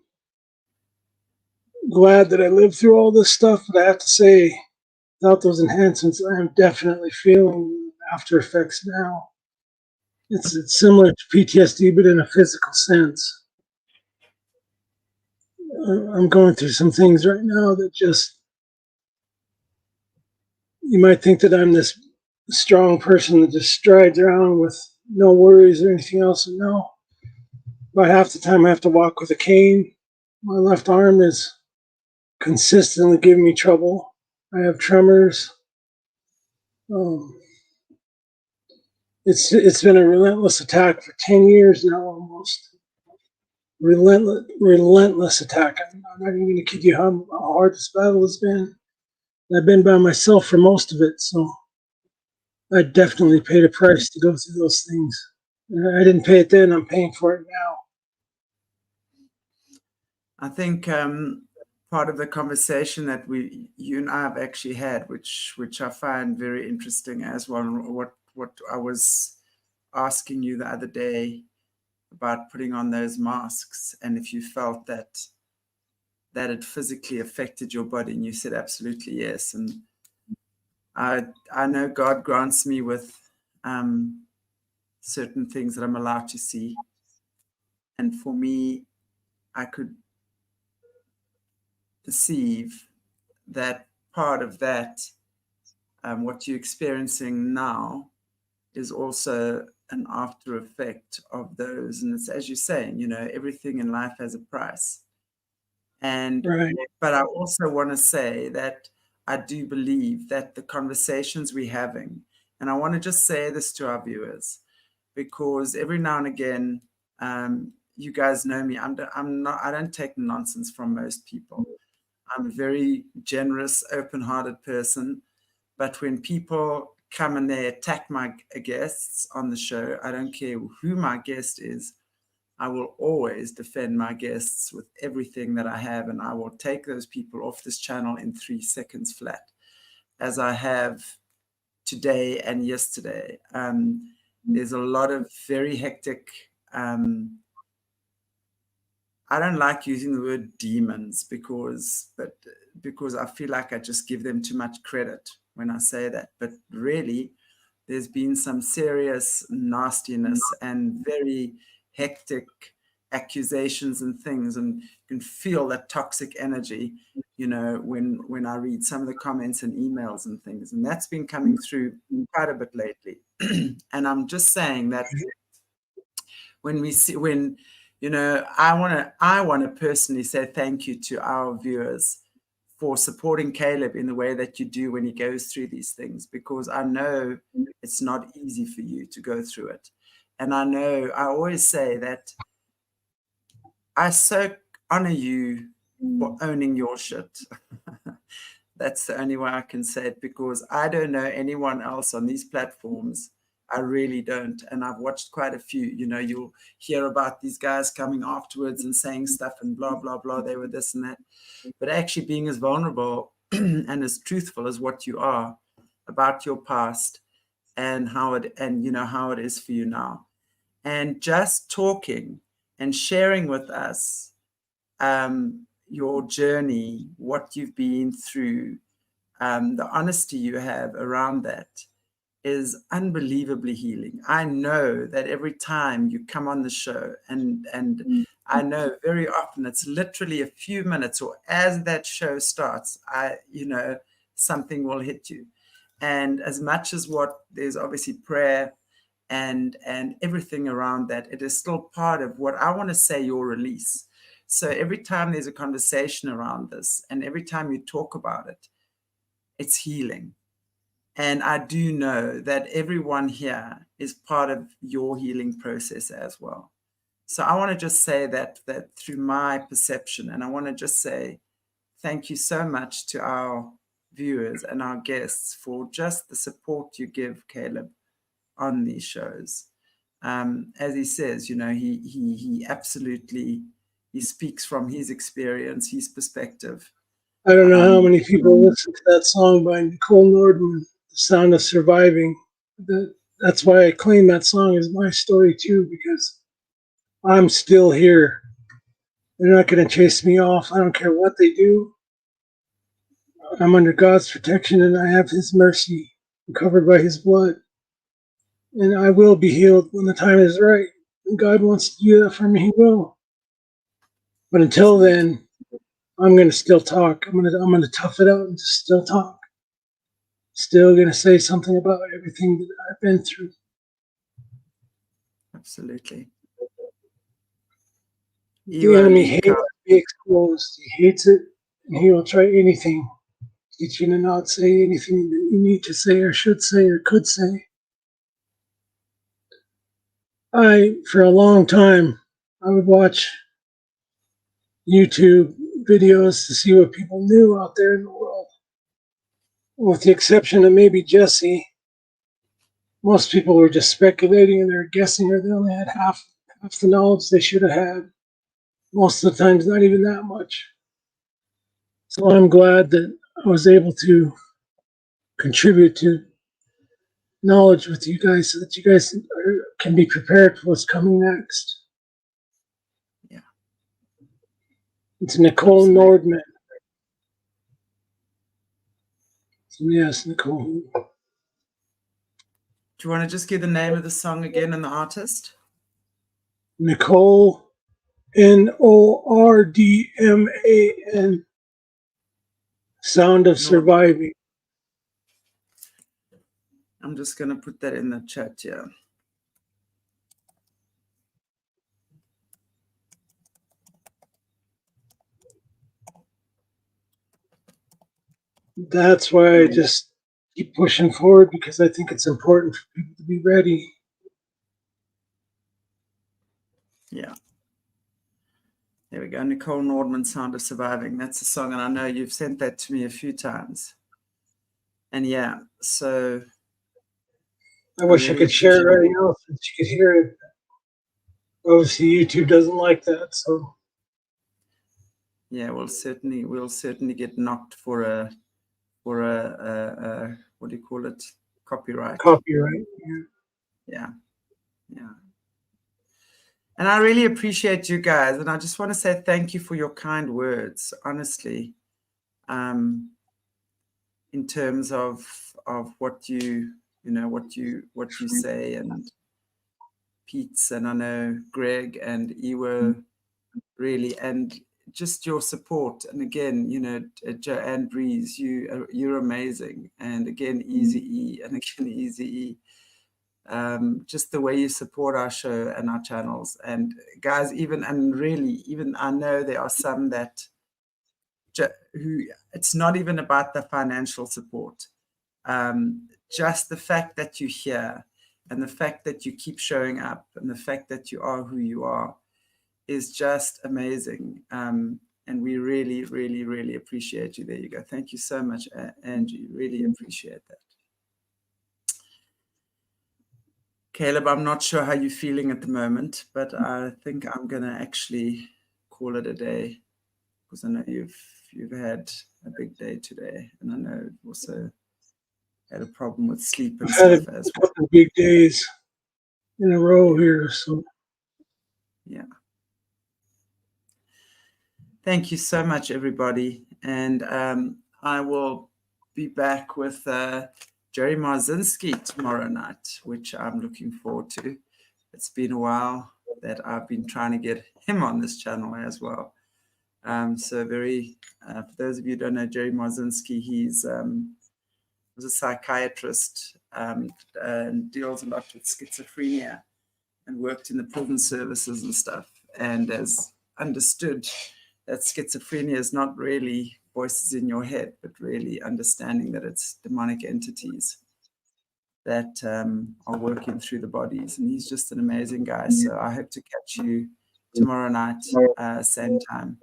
glad that I lived through all this stuff, but I have to say, without those enhancements, I am definitely feeling after effects now. It's similar to PTSD, but in a physical sense. I'm going through some things right now that just, you might think that I'm this strong person that just strides around with no worries or anything else. And no, about half the time I have to walk with a cane. My left arm is consistently giving me trouble. I have tremors. It's been a relentless attack for 10 years now, almost. Relentless attack. I'm not even going to kid you how hard this battle has been. I've been by myself for most of it, so I definitely paid a price to go through those things. I didn't pay it then, I'm paying for it now. I think part of the conversation that you and I have actually had, which I find very interesting as well, what I was asking you the other day about putting on those masks, and if you felt that it physically affected your body, and you said absolutely yes. And I know God grants me with certain things that I'm allowed to see, and for me, I could perceive that part of that, what you're experiencing now, is also an after effect of those. And it's, as you're saying, everything in life has a price. And Right. but I also want to say that I do believe that the conversations we're having, and I want to just say this to our viewers, because every now and again, you guys know me. I don't take nonsense from most people. I'm a very generous, open-hearted person. But when people come and they attack my guests on the show, I don't care who my guest is. I will always defend my guests with everything that I have, and I will take those people off this channel in 3 seconds flat, as I have today and yesterday. There's a lot of very hectic, I don't like using the word demons because I feel like I just give them too much credit when I say that. But really, there's been some serious nastiness and very hectic accusations and things, and you can feel that toxic energy, when I read some of the comments and emails and things, and that's been coming through quite a bit lately. And I'm just saying that I want to personally say thank you to our viewers for supporting Caleb in the way that you do when he goes through these things, because I know it's not easy for you to go through it. And I know I always say that I so honor you for owning your shit. That's the only way I can say it, because I don't know anyone else on these platforms. I really don't. And I've watched quite a few. You'll hear about these guys coming afterwards and saying stuff and blah, blah, blah. They were this and that. But actually being as vulnerable and as truthful as what you are about your past and how it is for you now. And just talking and sharing with us your journey, what you've been through, the honesty you have around that is unbelievably healing. I know that every time you come on the show, and I know very often it's literally a few minutes, or as that show starts, something will hit you. And as much as there's obviously prayer and everything around that, it is still part of what I want to say, your release. So every time there's a conversation around this, and every time you talk about it, it's healing. And I do know that everyone here is part of your healing process as well. So I want to just say that through my perception, and I want to just say thank you so much to our viewers and our guests for just the support you give Caleb on these shows. As he says, he absolutely, he speaks from his experience, his perspective. I don't know how many people listen to that song by Nicole Nordman, The Sound of Surviving. That's why I claim that song as my story too, because I'm still here. They're not going to chase me off. I don't care what they do. I'm under God's protection, and I have His mercy. I'm covered by His blood. And I will be healed when the time is right. And God wants to do that for me, He will. But until then, I'm going to still talk. I'm going to tough it out and just still talk. Still going to say something about everything that I've been through. Absolutely. The enemy hates to be exposed. He hates it, and he will try anything to get you to not say anything that you need to say or should say or could say. For a long time, I would watch YouTube videos to see what people knew out there in the world. With the exception of maybe Jesse, most people were just speculating and they were guessing, or they only had half the knowledge they should have had. Most of the times, not even that much. So I'm glad that I was able to contribute to knowledge with you guys so that you guys can be prepared for what's coming next. Yeah. It's Nicole Nordman. So yes, Nicole. Do you want to just give the name of the song again and the artist? Nicole, Nordman. Sound of Surviving. I'm just going to put that in the chat here. That's why I just keep pushing forward, because I think it's important for people to be ready. Yeah. There we go. Nicole Nordman, Sound of Surviving. That's a song, and I know you've sent that to me a few times. And yeah, so I wish I could share it right now so that you could hear it. Obviously, YouTube doesn't like that, so yeah, we'll certainly get knocked for a what do you call it? Copyright. Yeah. And I really appreciate you guys, and I just want to say thank you for your kind words, honestly. In terms of what you say, and Pete's, and I know Greg and Iwo, really, and just your support. And again, Joe and Breeze, you're amazing. And again, Easy E, and again, Easy E. Just the way you support our show and our channels. And guys, even I know there are some who it's not even about the financial support. Just the fact that you're here, and the fact that you keep showing up, and the fact that you are who you are, is just amazing. And we really, really, really appreciate you. There you go. Thank you so much, Angie. Really appreciate that. Caleb, I'm not sure how you're feeling at the moment, but I think I'm going to actually call it a day, because I know you've had a big day today, and I know you've also had a problem with sleep and stuff as well. Couple of big days in a row here, so yeah. Thank you so much, everybody, and I will be back with Jerry Marzinski tomorrow night, which I'm looking forward to. It's been a while that I've been trying to get him on this channel as well. So very, for those of you who don't know Jerry Marzinski, he's was a psychiatrist and deals a lot with schizophrenia, and worked in the prison services and stuff, and has understood that schizophrenia is not really voices in your head, but really understanding that it's demonic entities that are working through the bodies. And he's just an amazing guy. So I hope to catch you tomorrow night, same time,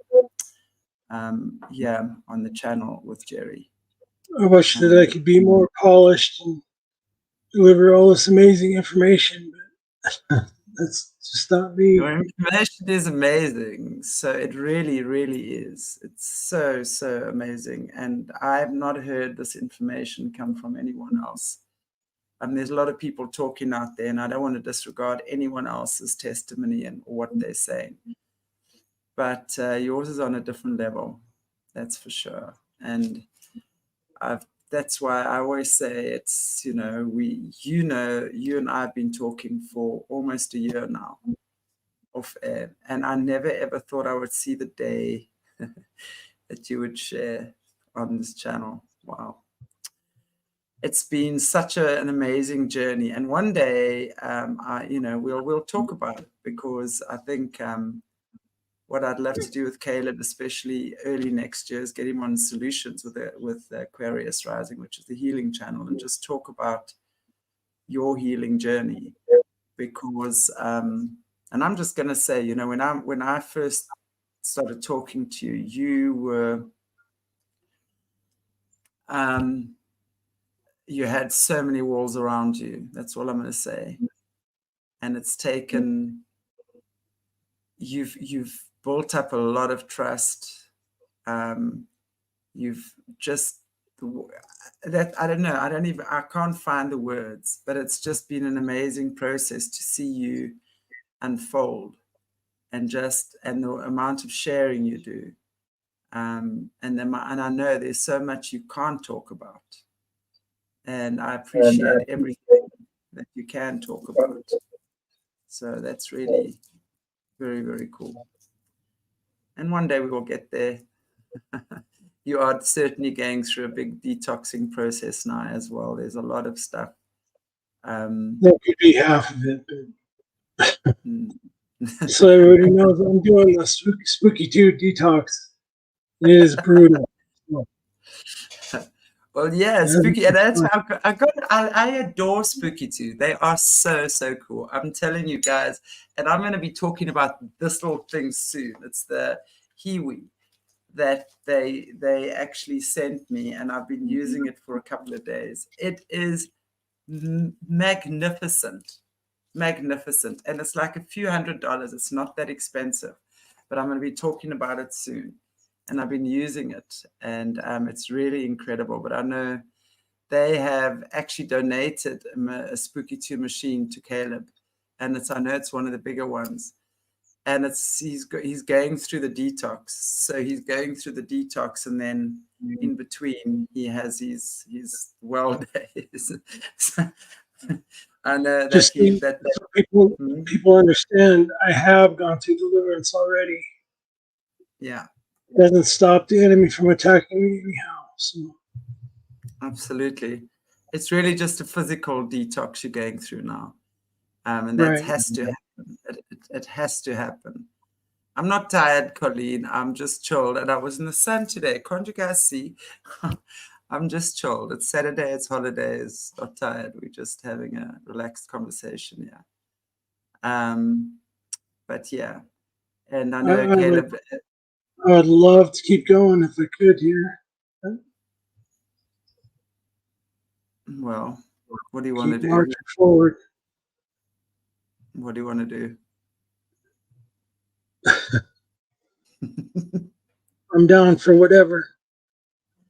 here on the channel with Jerry. I wish that I could be more polished and deliver all this amazing information, but that's just not me. Your information is amazing. So it really, really is. It's so, so amazing. And I've not heard this information come from anyone else. There's a lot of people talking out there, and I don't want to disregard anyone else's testimony and what they're saying. But yours is on a different level, that's for sure. And that's why I always say it's, you and I have been talking for almost a year now off air, and I never ever thought I would see the day that you would share on this channel. Wow. It's been such an amazing journey. And one day, we'll talk about it, because I think what I'd love to do with Caleb, especially early next year, is get him on Solutions with Aquarius Rising, which is the healing channel, and just talk about your healing journey. Because, and I'm just going to say, you know, when I first started talking to you, you were, you had so many walls around you. That's all I'm going to say. And it's taken, you've built up a lot of trust. You've just, that, I don't know, I can't find the words, but it's just been an amazing process to see you unfold, and the amount of sharing you do. And I know there's so much you can't talk about. And I appreciate everything that you can talk about. So that's really very, very cool. And one day we will get there. You are certainly going through a big detoxing process now as well. There's a lot of stuff. That could be half of it. But so everybody knows I'm doing the spooky 2 detox. It is brutal. Well, yeah, spooky, and that's I adore spooky 2. They are so cool. I'm telling you guys, and I'm going to be talking about this little thing soon. It's the Hiwi that they actually sent me, and I've been using it for a couple of days. It is magnificent, and it's like a few $100s. It's not that expensive, but I'm going to be talking about it soon. And I've been using it, and it's really incredible. But I know they have actually donated a Spooky 2 machine to Caleb, and I know it's one of the bigger ones. And he's going through the detox. So he's going through the detox, and then in between he has his well days. So, I know that people understand. I have gone through deliverance already. Yeah. Doesn't stop the enemy from attacking me anyhow. So. Absolutely. It's really just a physical detox you're going through now. And that has to happen. It has to happen. I'm not tired, Colleen. I'm just chilled. And I was in the sun today. Can't you guys see? I'm just chilled. It's Saturday. It's holidays. Not tired. We're just having a relaxed conversation. Yeah. But yeah. And I know Caleb... I would love to keep going if I could here. Well, what do you want to do? Marching forward. What do you want to do? I'm down for whatever.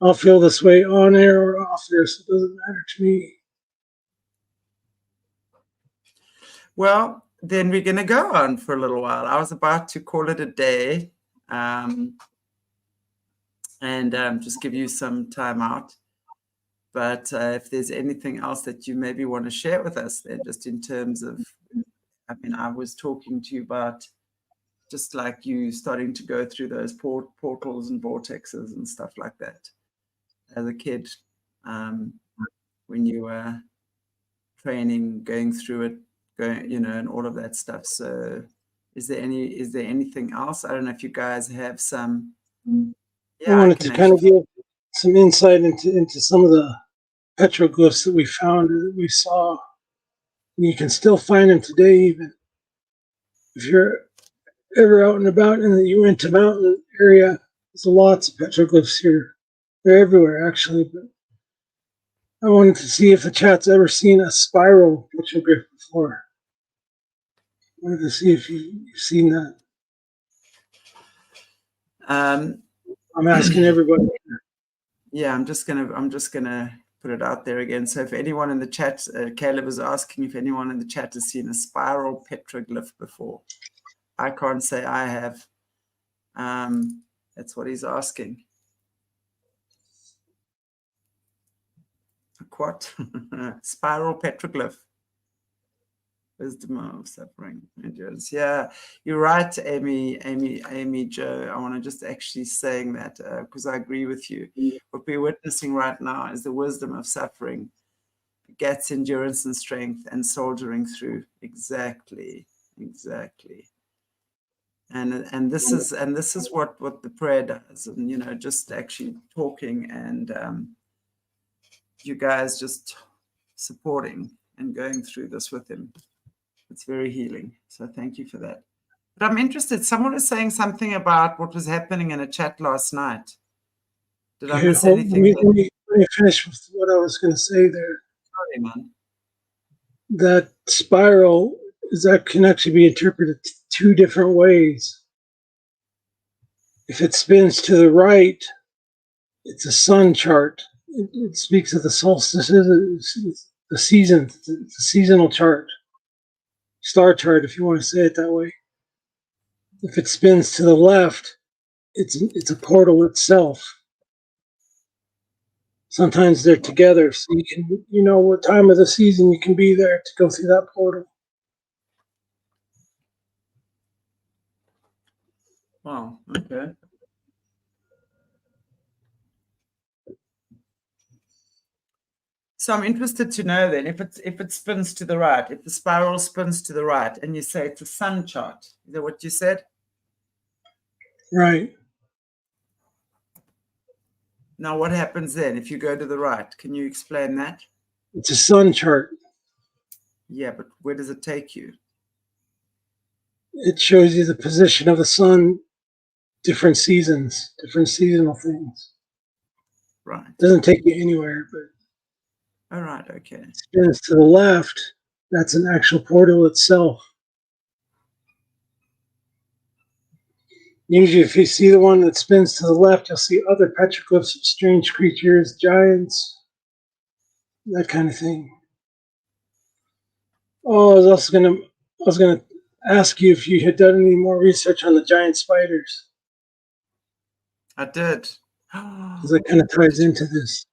I'll feel this way on air or off air, so it doesn't matter to me. Well, then we're going to go on for a little while. I was about to call it a day. And just give you some time out. But if there's anything else that you maybe want to share with us, then just in terms of, I mean, I was talking to you about just like you starting to go through those portals and vortexes and stuff like that as a kid, when you were training, going through it, and all of that stuff. So is there anything else? I don't know if you guys have some. I wanted to kind of give some insight into some of the petroglyphs that we found, that we saw. And you can still find them today, even if you're ever out and about in the Uinta Mountain area. There's lots of petroglyphs here. They're everywhere, actually. But I wanted to see if the chat's ever seen a spiral petroglyph before. I wanted to see if you've seen that. I'm asking everybody. Yeah, I'm just gonna put it out there again. So if anyone in the chat, Caleb is asking if anyone in the chat has seen a spiral petroglyph before. I can't say I have. That's what he's asking. A what? Spiral petroglyph. Wisdom of suffering, endurance. Yeah, you're right, Amy Joe. I want to just actually saying that because I agree with you. What we're witnessing right now is the wisdom of suffering gets endurance and strength and soldiering through. Exactly. And this is what the prayer does. And you know, just actually talking and you guys just supporting and going through this with him. It's very healing. So thank you for that. But I'm interested. Someone was saying something about what was happening in a chat last night. Did I miss anything? Let me finish with what I was going to say there. Sorry, man. That spiral can actually be interpreted two different ways. If it spins to the right, it's a sun chart. It speaks of the solstices, the seasons. It's a seasonal chart, star chart, if you want to say it that way. If it spins to the left, it's a portal itself. Sometimes they're together, so you can, you know, what time of the season you can be there to go through that portal. Wow. Okay. So I'm interested to know then if it spins to the right, if the spiral spins to the right, and you say it's a sun chart. Is that what you said? Right. Now, what happens then if you go to the right? Can you explain that? It's a sun chart. Yeah, but where does it take you? It shows you the position of the sun, different seasons, different seasonal things. Right. It doesn't take you anywhere, but all right, okay. It spins to the left. That's an actual portal itself. Usually, if you see the one that spins to the left, you'll see other petroglyphs of strange creatures, giants, that kind of thing. Oh, I was gonna ask you if you had done any more research on the giant spiders. I did. Because that kind of ties into this.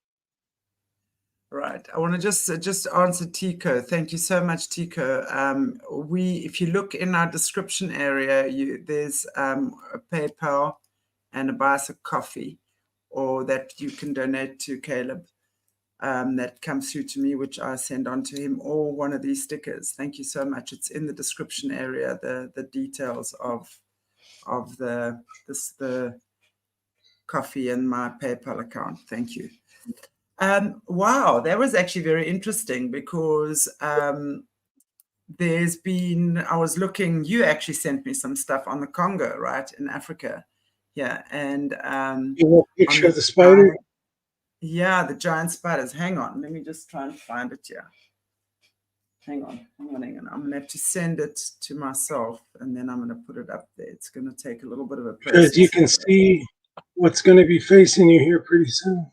Right. I want to just answer Tico. Thank you so much, Tico. If you look in our description area, there's a PayPal and a buy us a coffee, or that you can donate to Caleb. That comes through to me, which I send on to him, or one of these stickers. Thank you so much. It's in the description area, the details of the coffee and my PayPal account. Thank you. Wow, that was actually very interesting because there's been, I was looking, you actually sent me some stuff on the Congo, right, in Africa. Yeah, and you want a picture of the spider? Yeah, the giant spiders. Hang on, let me just try and find it here. Hang on. I'm going to have to send it to myself, and then I'm going to put it up there. It's going to take a little bit of a process. Because you can see what's going to be facing you here pretty soon.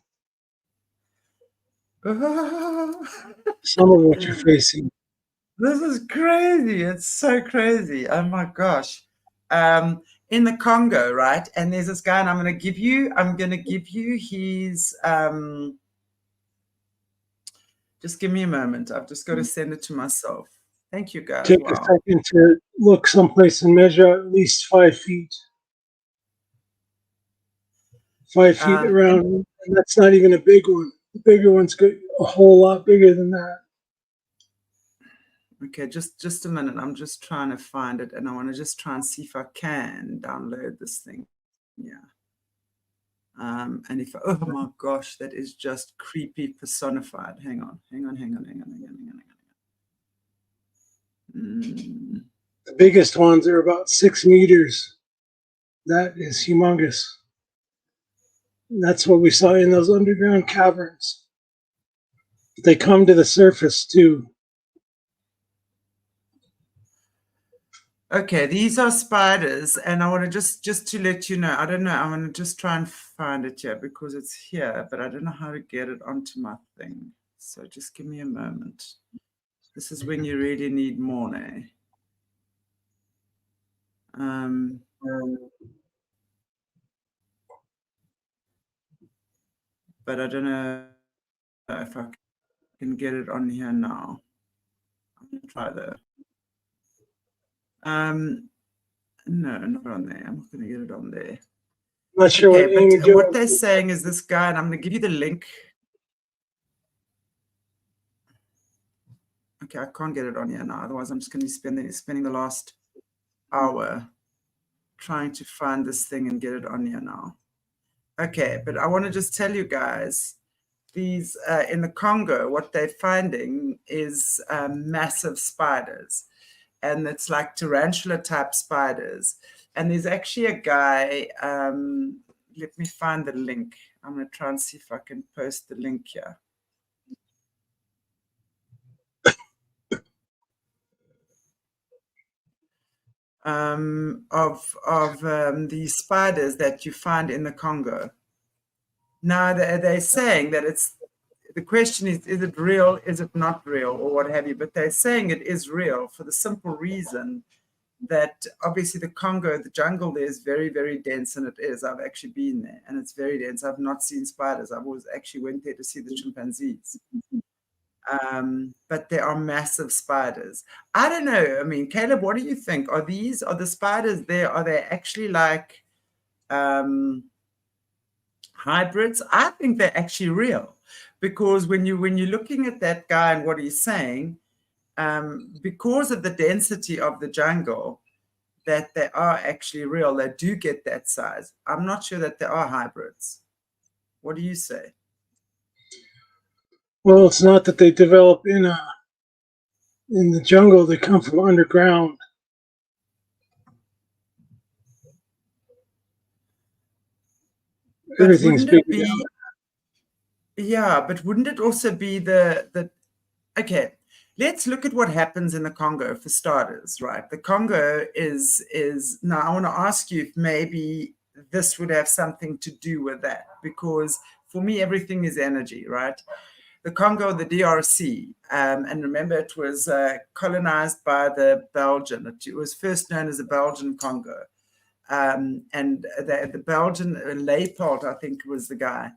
Some of what you're facing. This is crazy. It's so crazy. Oh my gosh. In the Congo, right? And there's this guy, and I'm gonna give you his just give me a moment. I've just got to send it to myself. Thank you, guys. Take a second to look someplace and measure at least 5 feet. 5 feet around, and that's not even a big one. The bigger one's a whole lot bigger than that. Okay, just a minute. I'm just trying to find it, and I want to just try and see if I can download this thing. Yeah. And if, oh my gosh, that is just creepy personified. Hang on. The biggest ones are about 6 meters. That is humongous. And that's what we saw in those underground caverns. They come to the surface too. Okay, these are spiders, and I want to just to let you know, I don't know, I want to just try and find it here because it's here, but I don't know how to get it onto my thing. So just give me a moment. This is when you really need Morné. But I don't know if I can get it on here now. I'm going to try that. No, not on there. I'm not going to get it on there. Not sure Okay, what Amy but doing. what they're saying is this guy, and I'm going to give you the link. Okay, I can't get it on here now. Otherwise, I'm just going to be spending the last hour trying to find this thing and get it on here now. Okay, but I want to just tell you guys, these in the Congo, what they're finding is massive spiders. And it's like tarantula type spiders. And there's actually a guy, let me find the link. I'm going to try and see if I can post the link here. Of these spiders that you find in the Congo. Now they're saying that the question is it real, is it not real, or what have you? But they're saying it is real for the simple reason that obviously the Congo, the jungle there is very, very dense, and it is. I've actually been there, and it's very dense. I've not seen spiders. I've always actually went there to see the chimpanzees. But there are massive spiders. I don't know. I mean, Caleb, what do you think? Are the spiders there? Are they actually like hybrids? I think they're actually real, because when you're looking at that guy and what he's saying, because of the density of the jungle, that they are actually real. They do get that size. I'm not sure that they are hybrids. What do you say? Well, it's not that they develop in the jungle. They come from underground. But Everything's big. Yeah, but wouldn't it also be the okay? Let's look at what happens in the Congo for starters, right? The Congo is now. I want to ask you if maybe this would have something to do with that, because for me everything is energy, right? The Congo, the DRC, and remember it was colonized by the Belgian. It was first known as the Belgian Congo, and the Belgian Leopold, I think, was the guy.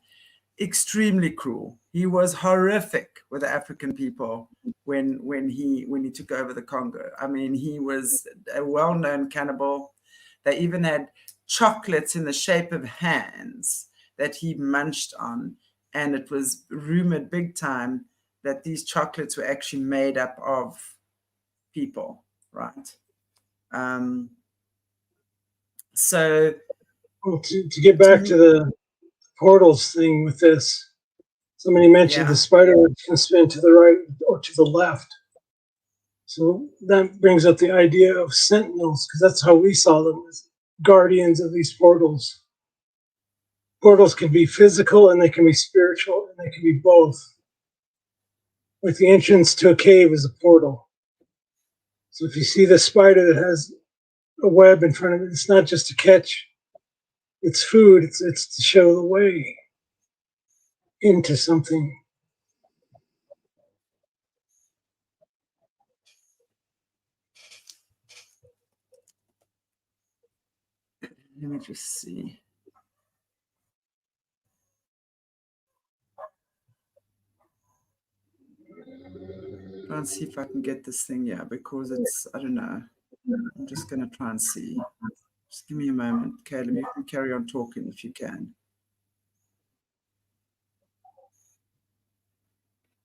Extremely cruel. He was horrific with the African people when he took over the Congo. I mean, he was a well-known cannibal. They even had chocolates in the shape of hands that he munched on, and it was rumored big time that these chocolates were actually made up of people, right? So Well, to get back to the portals thing with this, somebody mentioned the spider can spin to the right or to the left. So that brings up the idea of sentinels, because that's how we saw them, as guardians of these portals. Portals can be physical and they can be spiritual, and they can be both. Like the entrance to a cave is a portal. So if you see the spider that has a web in front of it, it's not just to catch its food, it's to show the way into something. let me just see. Try and see if I can get this thing, because it's, I don't know. I'm just going to try and see. Just give me a moment. Caleb, you can carry on talking if you can.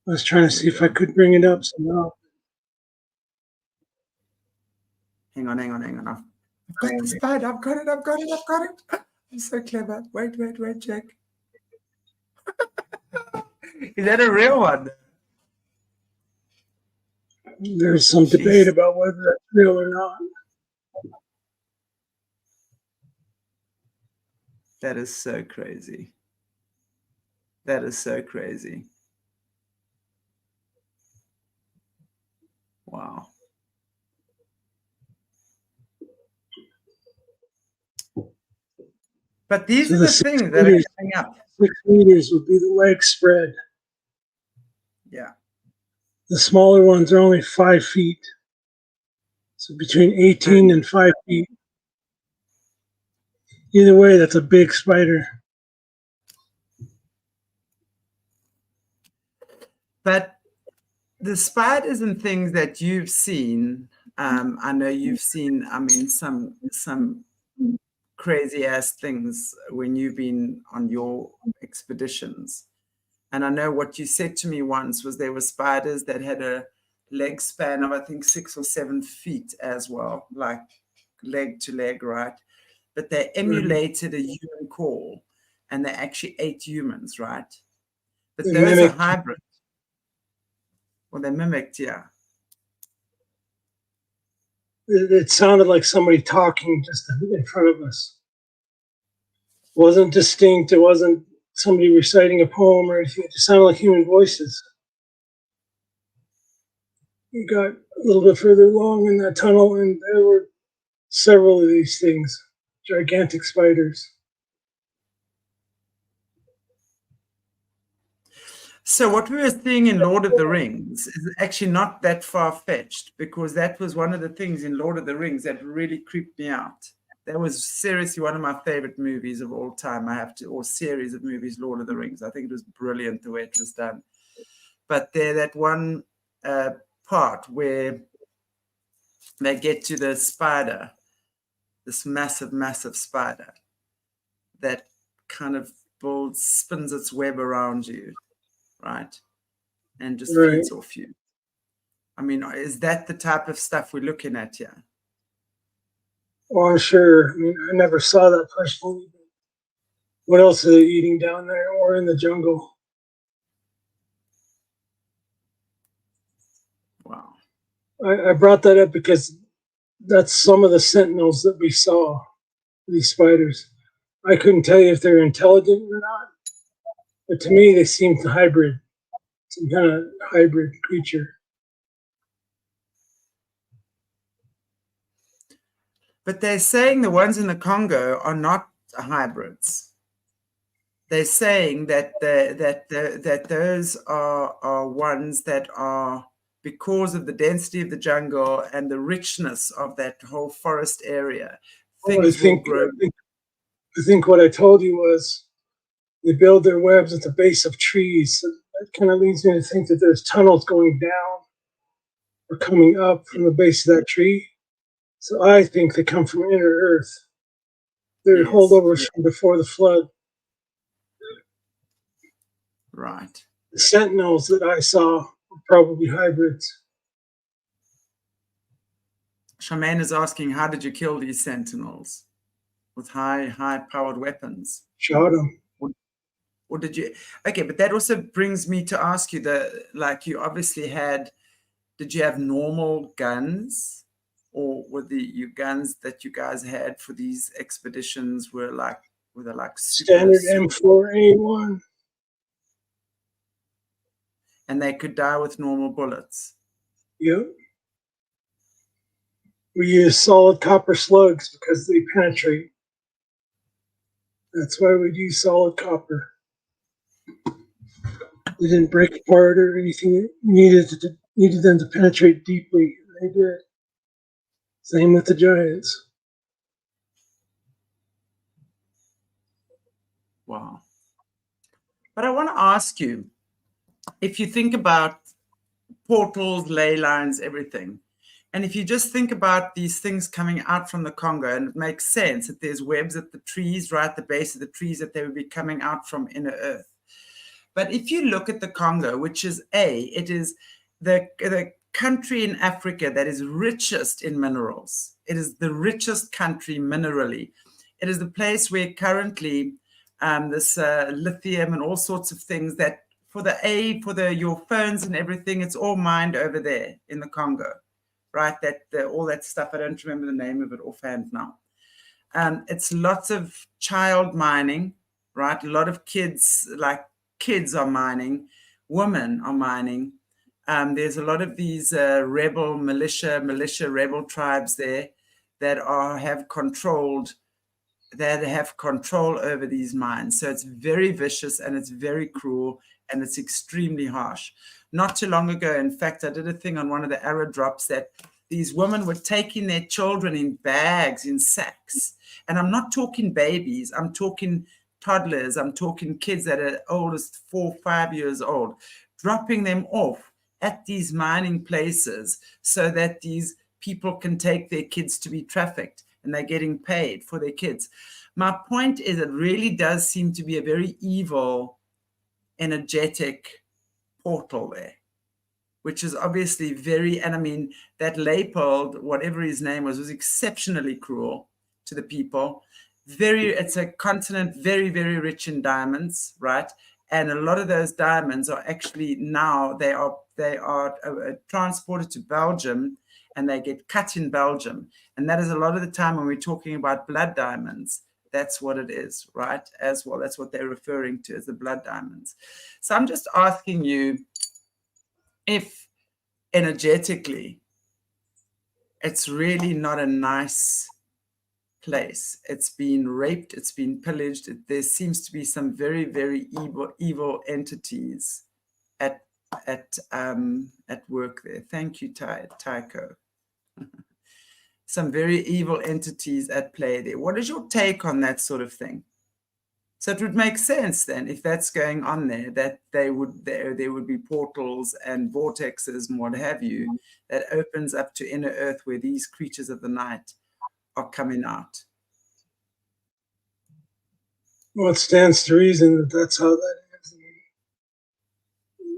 I was trying to see if I could bring it up somehow. Hang on. I've got the spider. I've got it. I'm so clever. Wait, Jack. Is that a real one? There's some debate about whether that's real or not. That is so crazy. Wow. But these are the things that are coming up. 6 meters would be the leg spread. Yeah. The smaller ones are only 5 feet. So between 18 and 5 feet. Either way, that's a big spider. But the spiders and things that you've seen, I know you've seen, I mean, some crazy ass things when you've been on your expeditions. And I know what you said to me once was there were spiders that had a leg span of, I think, 6 or 7 feet as well, like leg to leg, right? But they emulated a human call, and they actually ate humans, right? But They those are mimicked. hybrid. Well, they mimicked, yeah. It sounded like somebody talking just in front of us. It wasn't distinct. It wasn't somebody reciting a poem or anything. It just sounded like human voices. We got a little bit further along in that tunnel, and there were several of these things, gigantic spiders. So what we were seeing in Lord of the Rings is actually not that far-fetched, because that was one of the things in Lord of the Rings that really creeped me out. That was seriously one of my favorite movies of all time. Or series of movies, Lord of the Rings. I think it was brilliant the way it was done. But that one part where they get to the spider, this massive, massive spider that kind of spins its web around you, right? And just feeds off you. I mean, is that the type of stuff we're looking at here? Oh, I'm sure. I mean, I never saw that personally. What else are they eating down there or in the jungle? Wow. I brought that up because that's some of the sentinels that we saw, these spiders. I couldn't tell you if they're intelligent or not, but to me, they seemed hybrid, some kind of hybrid creature. But they're saying the ones in the Congo are not hybrids. They're saying that that those are ones that are, because of the density of the jungle and the richness of that whole forest area, things will grow. I think what I told you was they build their webs at the base of trees. So that kind of leads me to think that there's tunnels going down or coming up from the base of that tree. So I think they come from inner earth. They're holdovers from before the flood. Right. The sentinels that I saw were probably hybrids. Charmaine is asking, how did you kill these sentinels? With high-powered weapons? Shot them. Or did you? Okay, but that also brings me to ask you, you obviously did you have normal guns? Or were your guns that you guys had for these expeditions were they like standard M4A1? And they could die with normal bullets? Yep. We use solid copper slugs because they penetrate. That's why we'd use solid copper. They didn't break apart or anything. Needed them to penetrate deeply. They did. Same with the giants. Wow. But I want to ask you, if you think about portals, ley lines, everything, and if you just think about these things coming out from the Congo, and it makes sense that there's webs at the trees, right at the base of the trees, that they would be coming out from inner earth. But if you look at the Congo, which is it is the country in Africa that is richest in minerals. It is the richest country minerally. It is the place where currently this lithium and all sorts of things that for your phones and everything, it's all mined over there in the Congo, right? All that stuff. I don't remember the name of it offhand now. It's lots of child mining, right? A lot of kids are mining, women are mining. There's a lot of these rebel militia rebel tribes there that have control over these mines. So it's very vicious and it's very cruel and it's extremely harsh. Not too long ago, in fact, I did a thing on one of the arrow drops that these women were taking their children in bags, in sacks. And I'm not talking babies, I'm talking toddlers, I'm talking kids that are oldest 4 or 5 years old, dropping them off at these mining places so that these people can take their kids to be trafficked and they're getting paid for their kids. My point is, it really does seem to be a very evil, energetic portal there, which is obviously very, and I mean, that Leopold, whatever his name was exceptionally cruel to the people. It's a continent very, very rich in diamonds, right? And a lot of those diamonds are actually now, they are transported to Belgium, and they get cut in Belgium. And that is a lot of the time when we're talking about blood diamonds, that's what it is, right? As well, that's what they're referring to as the blood diamonds. So I'm just asking you if energetically, it's really not a nice place. It's been raped, it's been pillaged. There seems to be some very, very evil entities at work there. Thank you, Tycho. Some very evil entities at play there. What is your take on that sort of thing? So it would make sense then, if that's going on there, that there would be portals and vortexes and what have you that opens up to inner earth where these creatures of the night are coming out. Well, it stands to reason that that's how that is.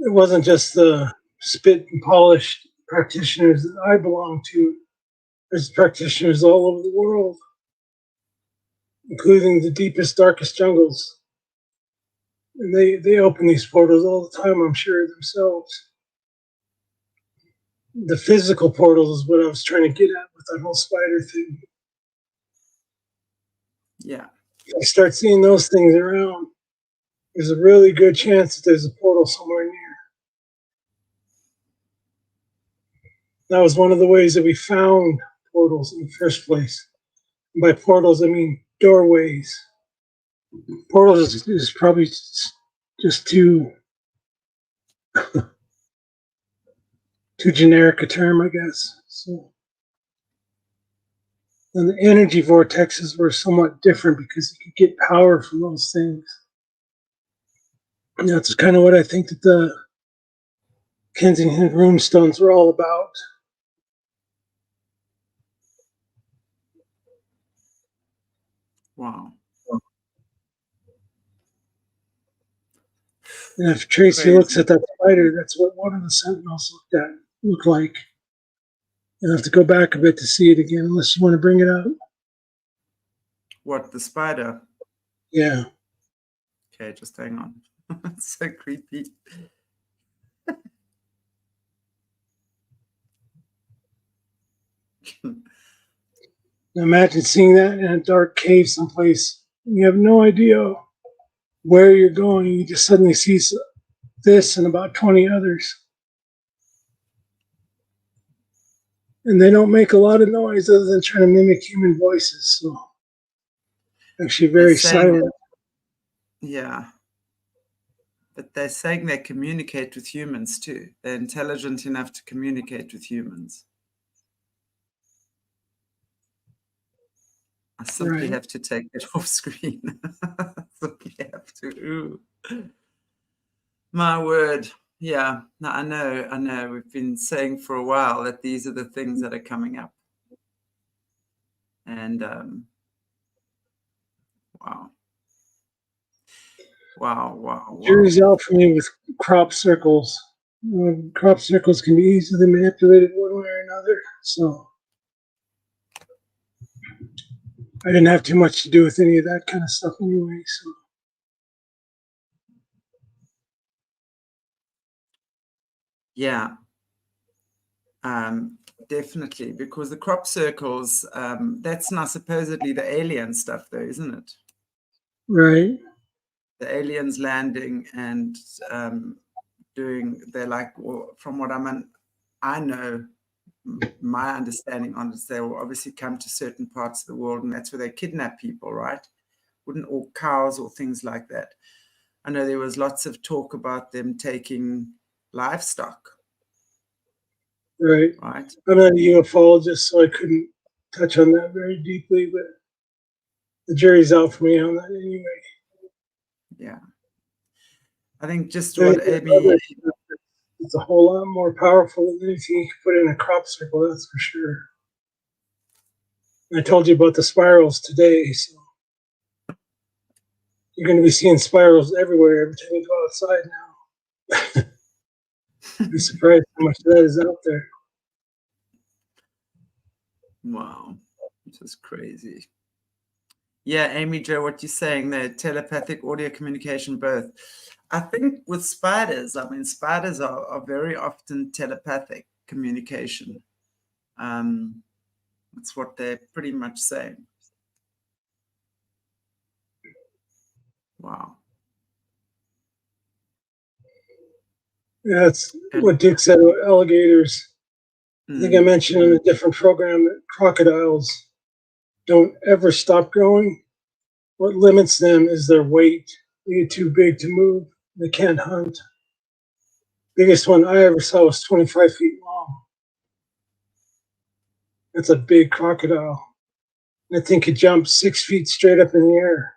It wasn't just the spit and polished practitioners that I belong to. There's practitioners all over the world, including the deepest, darkest jungles. And they open these portals all the time, I'm sure, themselves. The physical portals is what I was trying to get at with that whole spider thing. Yeah. If I start seeing those things around, there's a really good chance that there's a portal somewhere near. That was one of the ways that we found portals in the first place. And by portals, I mean doorways. Portals is probably just too generic a term, I guess. So, and the energy vortexes were somewhat different because you could get power from those things. And that's kind of what I think that the Kensington runestones were all about. Wow. And if Tracy looks at that spider, that's what one of the sentinels looked like. You'll have to go back a bit to see it again, unless you want to bring it up. What, the spider? Yeah. Okay, just hang on. It's so creepy. Imagine seeing that in a dark cave someplace. You have no idea where you're going. You just suddenly see this and about 20 others. And they don't make a lot of noise other than trying to mimic human voices. So actually very silent. Yeah. But they're saying they communicate with humans too. They're intelligent enough to communicate with humans. I simply have to take it off screen. I simply have to. Ooh. My word. Yeah, no, I know. We've been saying for a while that these are the things that are coming up. And wow. Jury's out for me with crop circles. Crop circles can be easily manipulated one way or another. So I didn't have too much to do with any of that kind of stuff anyway. So yeah, definitely, because the crop circles, that's not supposedly the alien stuff though, isn't it? Right. The aliens landing and they're like, well, from what I know, my understanding on it, they will obviously come to certain parts of the world, and that's where they kidnap people, right? Or cows or things like that. I know there was lots of talk about them taking livestock. Right. I'm not a ufologist, so I couldn't touch on that very deeply, but the jury's out for me on that anyway. Yeah. I think just what Abby... It's a whole lot more powerful than anything you can put in a crop circle, that's for sure. I told you about the spirals today, so you're going to be seeing spirals everywhere every time you go outside now. You'd be surprised how much of that is out there. Wow, this is crazy. Yeah, Amy Jo, what you're saying there, telepathic audio communication, both. I think with spiders, I mean, spiders are very often telepathic communication. That's what they're pretty much saying. Wow. Yeah, that's what Dick said about alligators. I think I mentioned in a different program that crocodiles don't ever stop growing. What limits them is their weight. They get too big to move. They can't hunt. Biggest one I ever saw was 25 feet long. That's a big crocodile. I think it jumped 6 feet straight up in the air.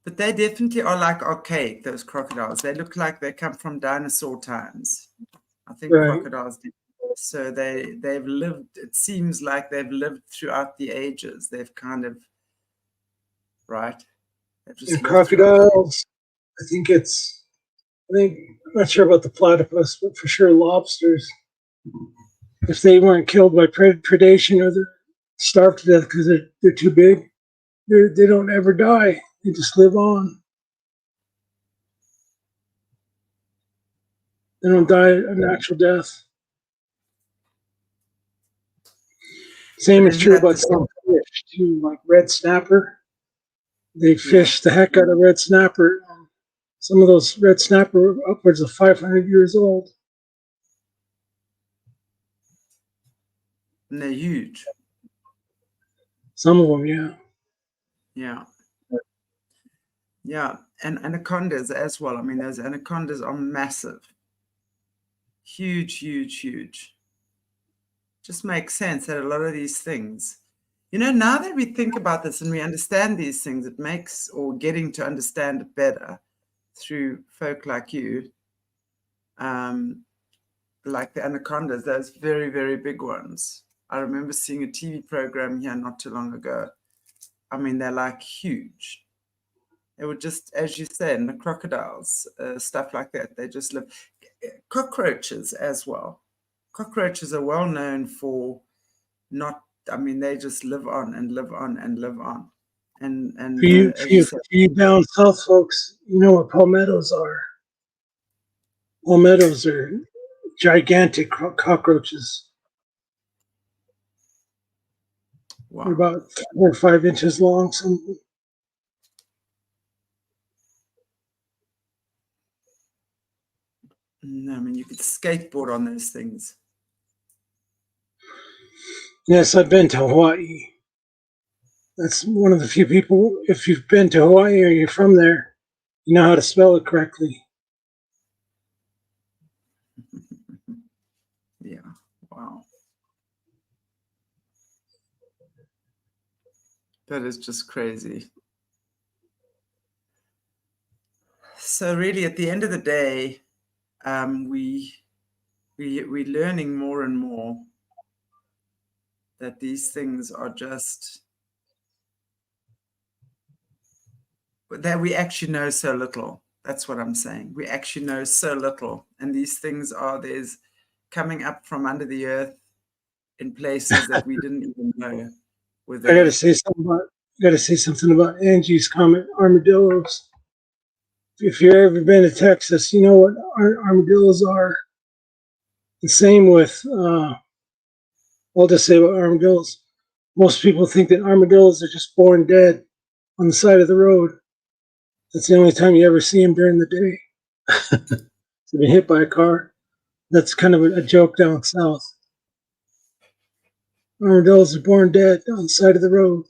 But they definitely are like archaic, those crocodiles. They look like they come from dinosaur times. I think crocodiles did. So they've lived, it seems like they've lived throughout the ages. They've kind of, right? Yeah, crocodiles, I'm not sure about the platypus, but for sure lobsters. If they weren't killed by predation or they're starved to death because they're too big, they don't ever die. They just live on. They don't die a natural death. Same is true about some fish too, like red snapper. They fish the heck out of red snapper. Some of those red snapper are upwards of 500 years old. And they're huge. Some of them, yeah. Yeah. Yeah. And anacondas as well. I mean, those anacondas are massive. Huge, huge, huge. Just makes sense that a lot of these things, you know, now that we think about this and we understand these things, it makes, or getting to understand it better through folk like you, like the anacondas, those very, very big ones. I remember seeing a TV program here not too long ago. I mean, they're like huge. They were just, as you said, and the crocodiles, stuff like that. They just live. Cockroaches as well. Cockroaches are well known for not, I mean, they just live on and live on and live on. And for you down south folks, you know what palmettos are. Palmettos are gigantic cockroaches. Wow. They're about 4 or 5 inches long. I mean, you could skateboard on those things. Yes, I've been to Hawaii. That's one of the few people, if you've been to Hawaii or you're from there, you know how to spell it correctly. Yeah, wow. That is just crazy. So really, at the end of the day, we're learning more and more that these things are just, that we actually know so little. That's what I'm saying. We actually know so little. And these things are, there's coming up from under the earth in places that we didn't even know were there. I gotta say something about Angie's comment, armadillos. If you've ever been to Texas, you know what armadillos are. The same with, I'll just say about armadillos. Most people think that armadillos are just born dead on the side of the road. That's the only time you ever see them during the day. They've been hit by a car. That's kind of a joke down south. Armadillos are born dead on the side of the road.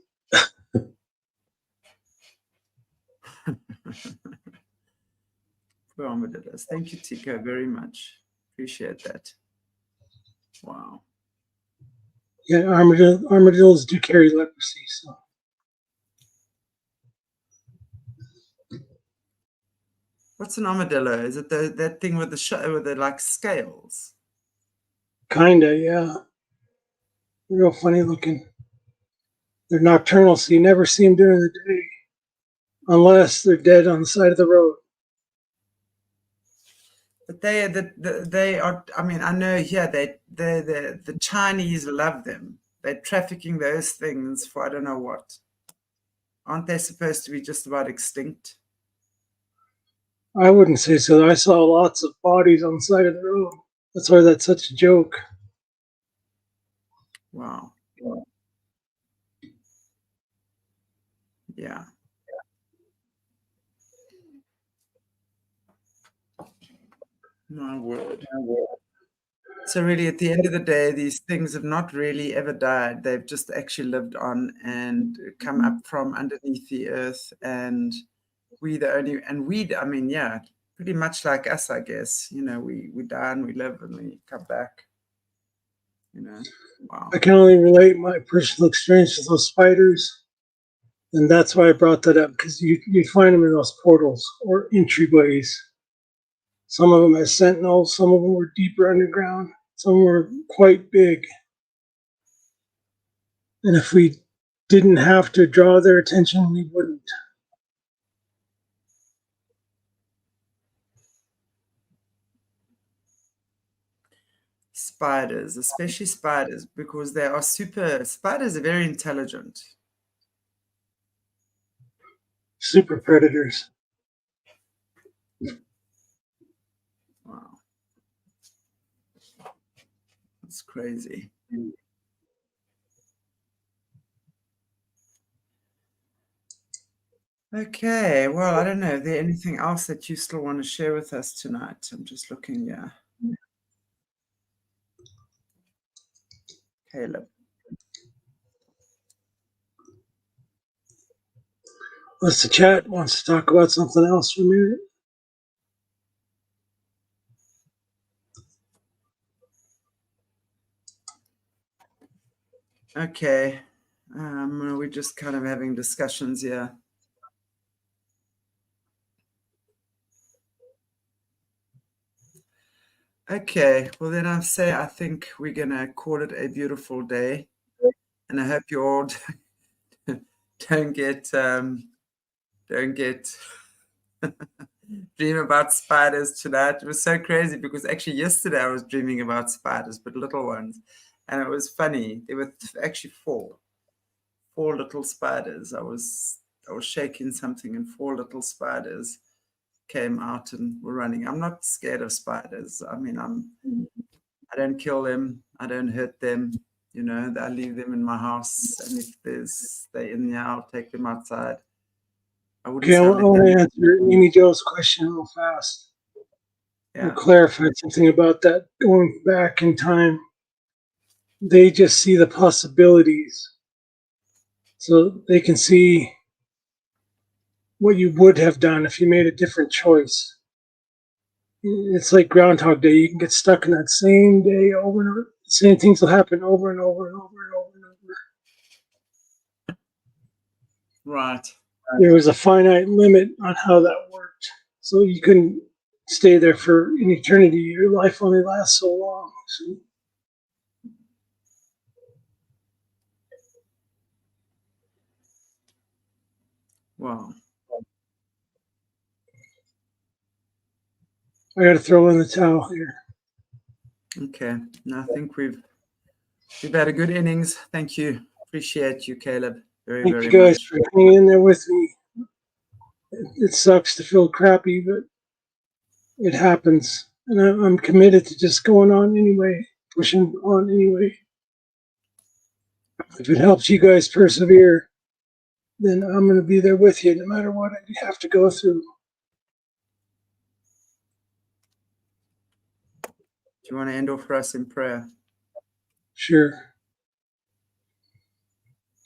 Armadillos. Thank you, Tico, very much. Appreciate that. Wow. Yeah, armadillos do carry leprosy. So. What's an armadillo? Is it that thing with the like scales? Kinda, yeah. Real funny looking. They're nocturnal, so you never see them during the day. Unless they're dead on the side of the road. But they are. I mean, I know here the Chinese love them. They're trafficking those things for I don't know what. Aren't they supposed to be just about extinct? I wouldn't say so. I saw lots of bodies on the side of the road. That's why that's such a joke. Wow. Yeah. My word. So really, at the end of the day, these things have not really ever died. They've just actually lived on and come up from underneath the earth. And I mean, yeah, pretty much like us, I guess. You know, we die and we live and we come back. You know, wow. I can only relate my personal experience with those spiders. And that's why I brought that up, because you'd find them in those portals or entryways. Some of them as sentinels, some of them were deeper underground, some were quite big. And if we didn't have to draw their attention, we wouldn't. Spiders, especially spiders, because spiders are very intelligent. Super predators. Wow. That's crazy. Okay, well, I don't know. Is there anything else that you still want to share with us tonight? I'm just looking, yeah. Caleb. Unless the chat wants to talk about something else for a minute. Okay. We're just kind of having discussions here. Okay, well then I think we're gonna call it a beautiful day, and I hope you all don't get dream about spiders tonight. It was so crazy because actually yesterday I was dreaming about spiders, but little ones, and it was funny. There were actually four little spiders. I was shaking something, and four little spiders came out and were running. I'm not scared of spiders. I mean, I don't kill them. I don't hurt them. You know, I leave them in my house, and if they're in there, I'll take them outside. I wouldn't Okay, I sound want like to answer Amy Joe's question real fast. yeah. I'll clarify something about that going back in time. They just see the possibilities. So they can see what you would have done if you made a different choice. It's like Groundhog Day. You can get stuck in that same day over and over. The same things will happen over and over and over and over and over. Right. There was a finite limit on how that worked. So you couldn't stay there for an eternity. Your life only lasts so long. So Wow. I got to throw in the towel here. Okay. No, I think we've had a good innings. Thank you. Appreciate you, Caleb. Very, Thank very you guys much. for hanging in there with me. It sucks to feel crappy, but it happens. And I'm committed to just going on anyway, pushing on anyway. If it helps you guys persevere, then I'm going to be there with you no matter what I have to go through. Do you want to end off for us in prayer? Sure.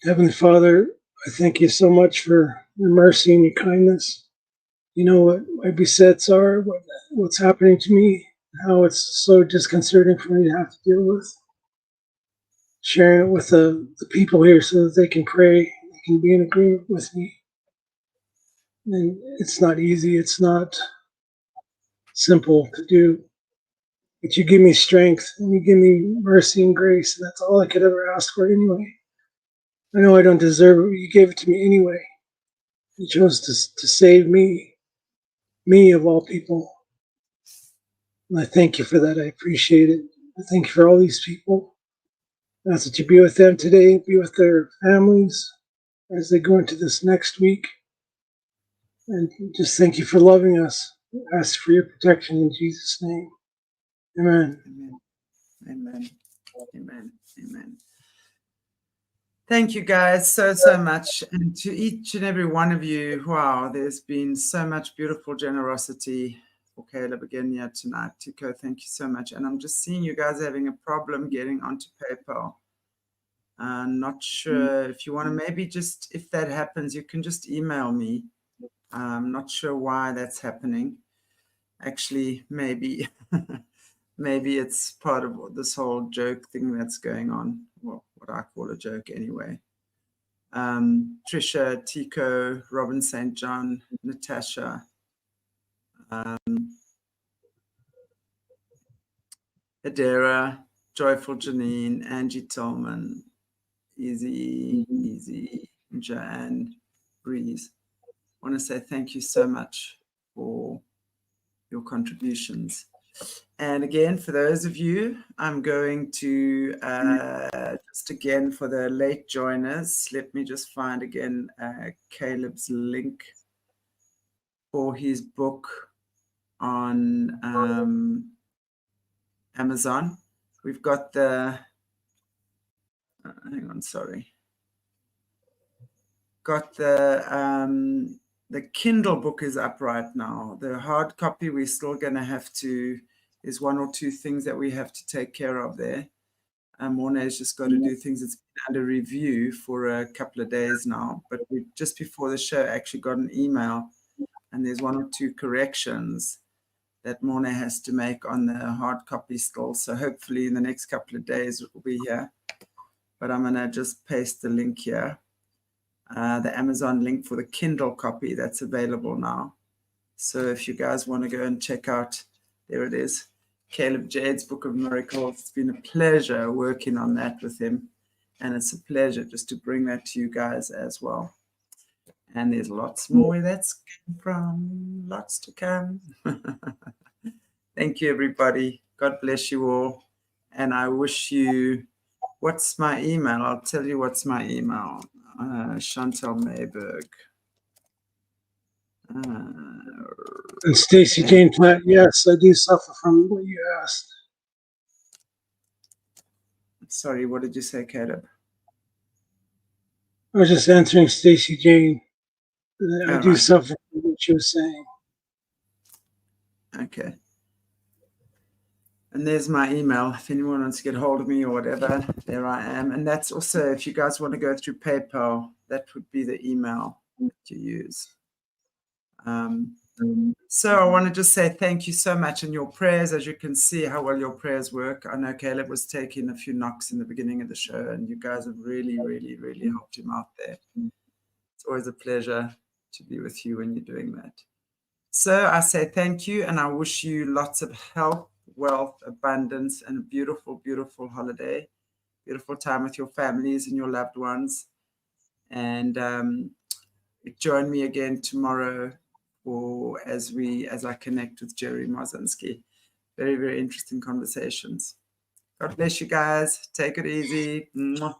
Heavenly Father, I thank you so much for your mercy and your kindness. You know what my besets are, what's happening to me, how it's so disconcerting for me to have to deal with. Sharing it with the people here so that they can pray, they can be in agreement with me. And it's not easy, it's not simple to do. But you give me strength and you give me mercy and grace. And that's all I could ever ask for anyway. I know I don't deserve it, but you gave it to me anyway. You chose to save me of all people. And I thank you for that. I appreciate it. I thank you for all these people. I ask that you be with them today, be with their families as they go into this next week. And just thank you for loving us. I ask for your protection in Jesus' name. Amen. Amen. Amen. Amen. Amen. Thank you guys so much. And to each and every one of you, wow, there's been so much beautiful generosity for Caleb again here tonight. Tico, thank you so much. And I'm just seeing you guys having a problem getting onto PayPal. Not sure if you want to maybe just, if that happens, you can just email me. I'm not sure why that's happening. Actually, maybe maybe it's part of this whole joke thing that's going on. Well, what I call a joke anyway. Trisha, Tico, Robin St. John, Natasha, Adera, Joyful Janine, Angie Tolman, Easy, Joanne, Breeze. I want to say thank you so much for your contributions. And again, for those of you, I'm going to just again for the late joiners, let me just find again Caleb's link for his book on Amazon. We've got the hang on, sorry. Got the Kindle book is up right now. The hard copy, we're still going to have to, there's one or two things that we have to take care of there. Morné's just got to do things. It's been under review for a couple of days now, but we just before the show actually got an email, and there's one or two corrections that Morné has to make on the hard copy still. So hopefully in the next couple of days it will be here. But I'm going to just paste the link here. The Amazon link for the Kindle copy that's available now. So if you guys want to go and check out, there it is, Caleb Jade's Book of Miracles. It's been a pleasure working on that with him. And it's a pleasure just to bring that to you guys as well. And there's lots more where that's come from, lots to come. Thank you, everybody. God bless you all. And I wish you, what's my email? I'll tell you what's my email. Chantelle Meyburgh. And Stacy Jane Platt, yes, I do suffer from what you asked. Sorry, what did you say, Caleb? I was just answering Stacy Jane. I do right. suffer from what she was saying. Okay. And there's my email. If anyone wants to get hold of me or whatever, there I am. And that's also, if you guys want to go through PayPal, that would be the email that you use. So I want to just say thank you so much. And your prayers, as you can see how well your prayers work. I know Caleb was taking a few knocks in the beginning of the show, and you guys have really, really, really helped him out there. It's always a pleasure to be with you when you're doing that. So I say thank you, and I wish you lots of health, wealth, abundance, and a beautiful, beautiful holiday, beautiful time with your families and your loved ones. And join me again tomorrow, or as I connect with Jerry Marzinski. Very, very interesting conversations. God bless you guys. Take it easy. Mwah.